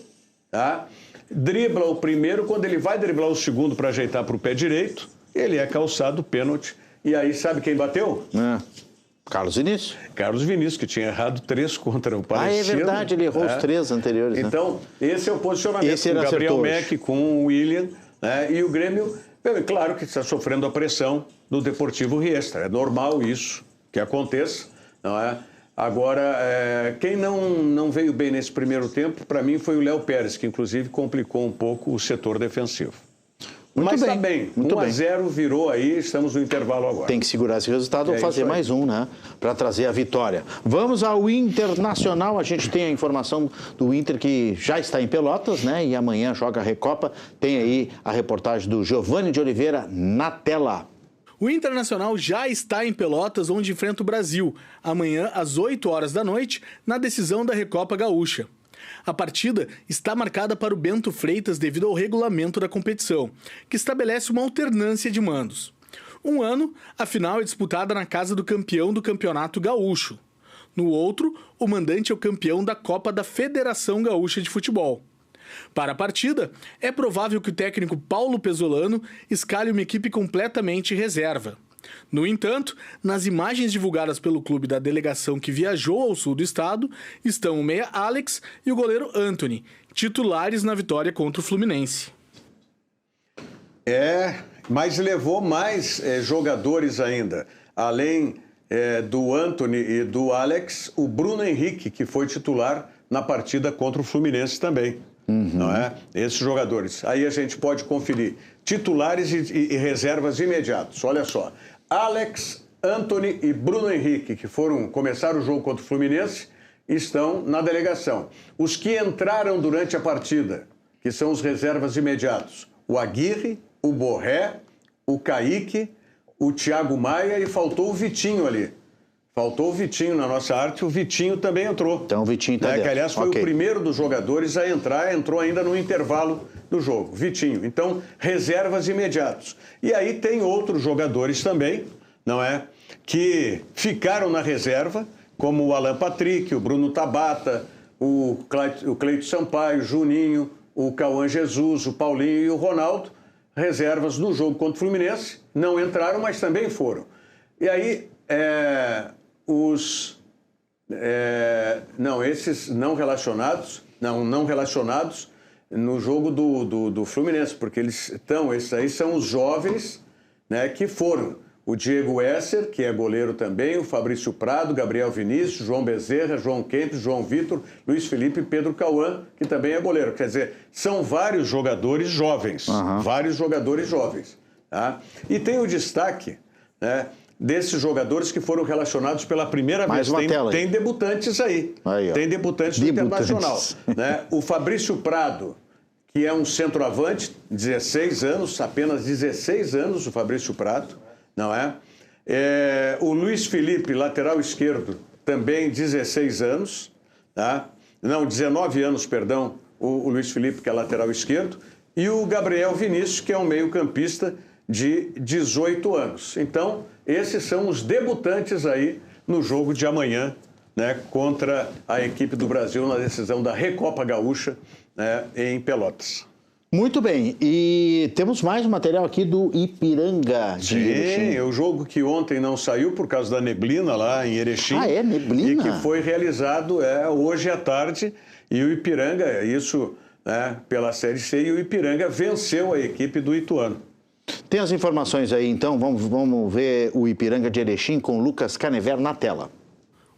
tá? Dribla o primeiro, quando ele vai driblar o segundo para ajeitar para o pé direito, ele é calçado pênalti. E aí sabe quem bateu? Carlos Vinícius. Carlos Vinícius, que tinha errado 3 contra o Palestino. É verdade, ele errou os 3 anteriores. Então, esse é o posicionamento esse com o Gabriel Meck, com o William. E o Grêmio, claro que está sofrendo a pressão do Deportivo Riestra. É normal isso que aconteça, não é? Agora, quem não veio bem nesse primeiro tempo, para mim, foi o Léo Pérez, que inclusive complicou um pouco o setor defensivo. Mas está bem, 1-0 virou aí, estamos no intervalo agora. Tem que segurar esse resultado ou fazer mais um, né? Para trazer a vitória. Vamos ao Internacional, a gente tem a informação do Inter que já está em Pelotas, né? E amanhã joga a Recopa. Tem aí a reportagem do Giovanni de Oliveira na tela. O Internacional já está em Pelotas, onde enfrenta o Brasil, amanhã às 8 horas da noite, na decisão da Recopa Gaúcha. A partida está marcada para o Bento Freitas devido ao regulamento da competição, que estabelece uma alternância de mandos. Um ano, a final é disputada na casa do campeão do Campeonato Gaúcho. No outro, o mandante é o campeão da Copa da Federação Gaúcha de Futebol. Para a partida, é provável que o técnico Paulo Pesolano escale uma equipe completamente reserva. No entanto, nas imagens divulgadas pelo clube da delegação que viajou ao sul do estado, estão o meia Alex e o goleiro Anthony, titulares na vitória contra o Fluminense. Mas levou mais jogadores ainda. Além do Anthony e do Alex, o Bruno Henrique, que foi titular na partida contra o Fluminense também. Não é? Esses jogadores. Aí a gente pode conferir titulares e reservas imediatos. Olha só. Alex, Anthony e Bruno Henrique, que começaram o jogo contra o Fluminense, estão na delegação. Os que entraram durante a partida, que são os reservas imediatos, o Aguirre, o Borré, o Kaique, o Thiago Maia e faltou o Vitinho ali. Faltou o Vitinho na nossa arte, o Vitinho também entrou. Então o Vitinho está dentro. Que, aliás, foi o primeiro dos jogadores a entrar, entrou ainda no intervalo do jogo, Vitinho. Então, reservas imediatos. E aí tem outros jogadores também, não é? Que ficaram na reserva, como o Alan Patrick, o Bruno Tabata, o Cleito Sampaio, o Juninho, o Cauã Jesus, o Paulinho e o Ronaldo, reservas do jogo contra o Fluminense, não entraram, mas também foram. E aí, esses não relacionados no jogo do Fluminense, porque esses aí são os jovens, né, que foram. O Diego Esser, que é goleiro também, o Fabrício Prado, Gabriel Vinícius, João Bezerra, João Kempis, João Vitor, Luiz Felipe e Pedro Cauã, que também é goleiro. Quer dizer, são vários jogadores jovens, tá? E tem o destaque, né, desses jogadores que foram relacionados pela primeira vez. Tem debutantes aí. Tem debutantes do Internacional. Né? O Fabrício Prado, que é um centroavante, 16 anos, apenas 16 anos o Fabrício Prado, não é? O Luiz Felipe, lateral esquerdo, também 16 anos. Tá? Não, 19 anos, perdão, o Luiz Felipe, que é lateral esquerdo. E o Gabriel Vinícius, que é um meio-campista de 18 anos. Então, esses são os debutantes aí no jogo de amanhã, né, contra a equipe do Brasil na decisão da Recopa Gaúcha, né, em Pelotas. Muito bem, e temos mais um material aqui do Ipiranga de Erechim. Sim, o jogo que ontem não saiu por causa da neblina lá em Erechim. Ah, é? Neblina? E que foi realizado hoje à tarde, e o Ipiranga, isso, né, pela Série C, e o Ipiranga venceu a equipe do Ituano. Tem as informações aí, então, vamos ver o Ipiranga de Erechim com o Lucas Canever na tela.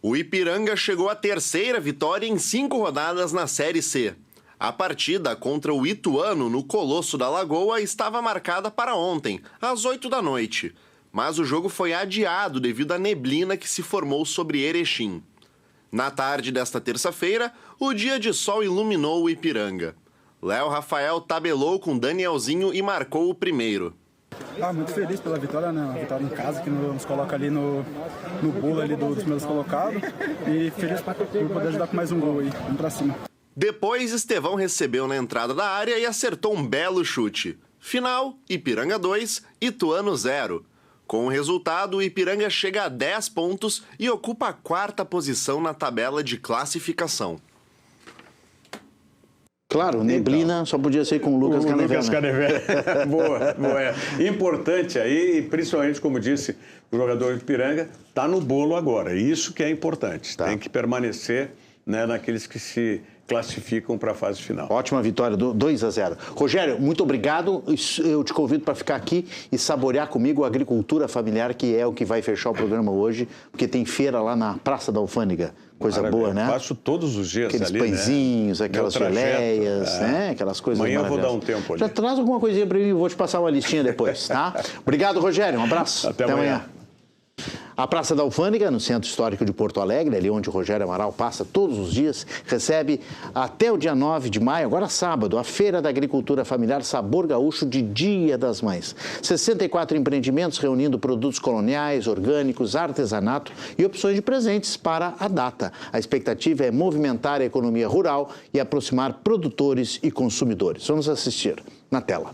O Ipiranga chegou à terceira vitória em 5 rodadas na Série C. A partida contra o Ituano no Colosso da Lagoa estava marcada para ontem, às 8 da noite. Mas o jogo foi adiado devido à neblina que se formou sobre Erechim. Na tarde desta terça-feira, o dia de sol iluminou o Ipiranga. Léo Rafael tabelou com Danielzinho e marcou o primeiro. Muito feliz pela vitória, né? Uma vitória em casa que nos coloca ali no bolo ali dos primeiros colocados. E feliz por poder ajudar com mais um gol aí. Vamos pra cima. Depois, Estevão recebeu na entrada da área e acertou um belo chute. Final, Ipiranga 2, Ituano 0. Com o resultado, o Ipiranga chega a 10 pontos e ocupa a 4ª posição na tabela de classificação. Claro, neblina então, só podia ser com o Lucas Canever. Lucas Canever. Boa. Importante aí, principalmente, como disse o jogador de Ipiranga, está no bolo agora. Isso que é importante. Tá. Tem que permanecer, né, naqueles que se classificam para a fase final. Ótima vitória, 2-0. Rogério, muito obrigado. Eu te convido para ficar aqui e saborear comigo a agricultura familiar, que é o que vai fechar o programa hoje, porque tem feira lá na Praça da Alfândega. Coisa boa, né? Faço todos os dias aqueles ali, pãezinhos, né? aquelas geleias, né? Aquelas coisas amanhã maravilhosas. Eu vou dar um tempo ali. Já traz alguma coisinha para mim e vou te passar uma listinha depois, tá? Obrigado, Rogério. Um abraço. Até amanhã. A Praça da Alfândega, no Centro Histórico de Porto Alegre, ali onde o Rogério Amaral passa todos os dias, recebe até o dia 9 de maio, agora sábado, a Feira da Agricultura Familiar Sabor Gaúcho de Dia das Mães. 64 empreendimentos reunindo produtos coloniais, orgânicos, artesanato e opções de presentes para a data. A expectativa é movimentar a economia rural e aproximar produtores e consumidores. Vamos assistir na tela.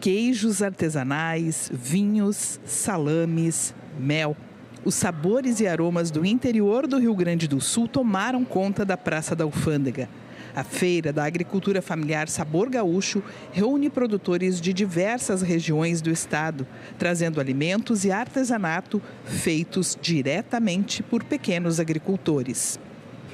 Queijos artesanais, vinhos, salames, mel. Os sabores e aromas do interior do Rio Grande do Sul tomaram conta da Praça da Alfândega. A Feira da Agricultura Familiar Sabor Gaúcho reúne produtores de diversas regiões do estado, trazendo alimentos e artesanato feitos diretamente por pequenos agricultores.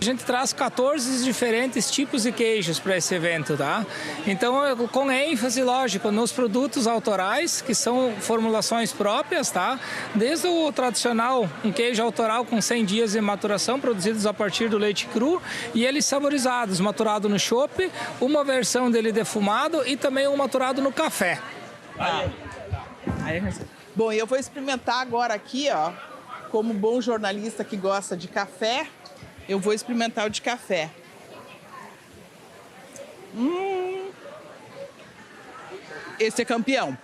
A gente traz 14 diferentes tipos de queijos para esse evento, tá? Então, com ênfase, lógico, nos produtos autorais, que são formulações próprias, tá? Desde o tradicional, um queijo autoral com 100 dias de maturação, produzidos a partir do leite cru, e eles saborizados, maturado no chopp, uma versão dele defumado e também um maturado no café. Bom, eu vou experimentar agora aqui, ó, como bom jornalista que gosta de café, eu vou experimentar o de café. Esse é campeão.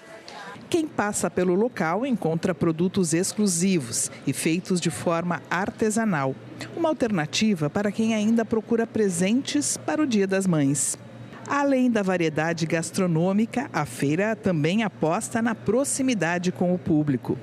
Quem passa pelo local encontra produtos exclusivos e feitos de forma artesanal. Uma alternativa para quem ainda procura presentes para o Dia das Mães. Além da variedade gastronômica, a feira também aposta na proximidade com o público.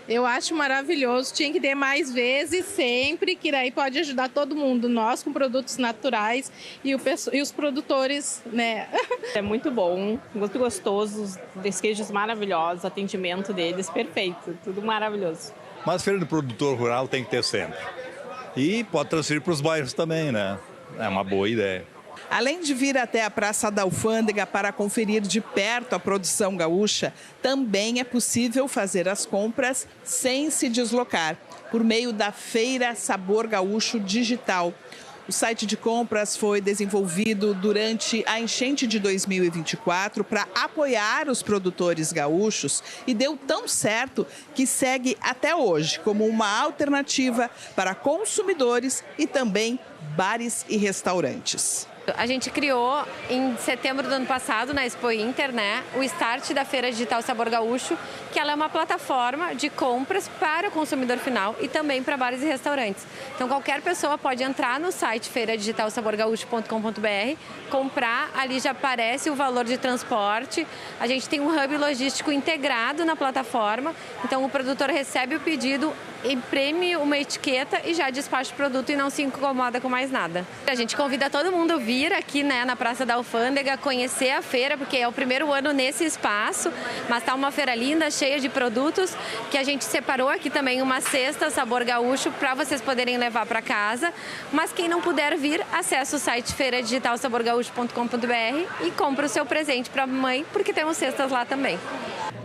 Eu acho maravilhoso, tinha que ter mais vezes, sempre, que daí pode ajudar todo mundo, nós com produtos naturais e os produtores, né? É muito bom, muito gostoso, os queijos maravilhosos, o atendimento deles perfeito, tudo maravilhoso. Mas feira do produtor rural tem que ter sempre. E pode transferir para os bairros também, né? É uma boa ideia. Além de vir até a Praça da Alfândega para conferir de perto a produção gaúcha, também é possível fazer as compras sem se deslocar, por meio da Feira Sabor Gaúcho Digital. O site de compras foi desenvolvido durante a enchente de 2024 para apoiar os produtores gaúchos e deu tão certo que segue até hoje como uma alternativa para consumidores e também bares e restaurantes. A gente criou em setembro do ano passado, na Expo Inter, né, o Start da Feira Digital Sabor Gaúcho, que ela é uma plataforma de compras para o consumidor final e também para bares e restaurantes. Então, qualquer pessoa pode entrar no site feiradigitalsaborgaúcho.com.br, comprar, ali já aparece o valor de transporte. A gente tem um hub logístico integrado na plataforma, então o produtor recebe o pedido, imprime uma etiqueta e já despacha o produto e não se incomoda com mais nada. A gente convida todo mundo a vir aqui, né, na Praça da Alfândega, conhecer a feira, porque é o primeiro ano nesse espaço, mas está uma feira linda, cheia de produtos, que a gente separou aqui também uma cesta Sabor Gaúcho para vocês poderem levar para casa, mas quem não puder vir, acessa o site feiradigitalsaborgaúcho.com.br e compra o seu presente para a mãe, porque temos cestas lá também.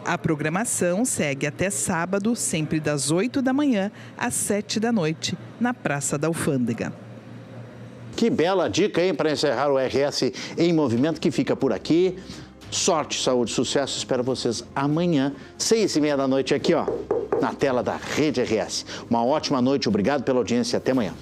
A programação segue até sábado, sempre das 8 da manhã às 7 da noite, na Praça da Alfândega. Que bela dica, hein, para encerrar o RS em Movimento, que fica por aqui. Sorte, saúde, sucesso. Espero vocês amanhã, 6h30 da noite, aqui, ó, na tela da Rede RS. Uma ótima noite, obrigado pela audiência e até amanhã.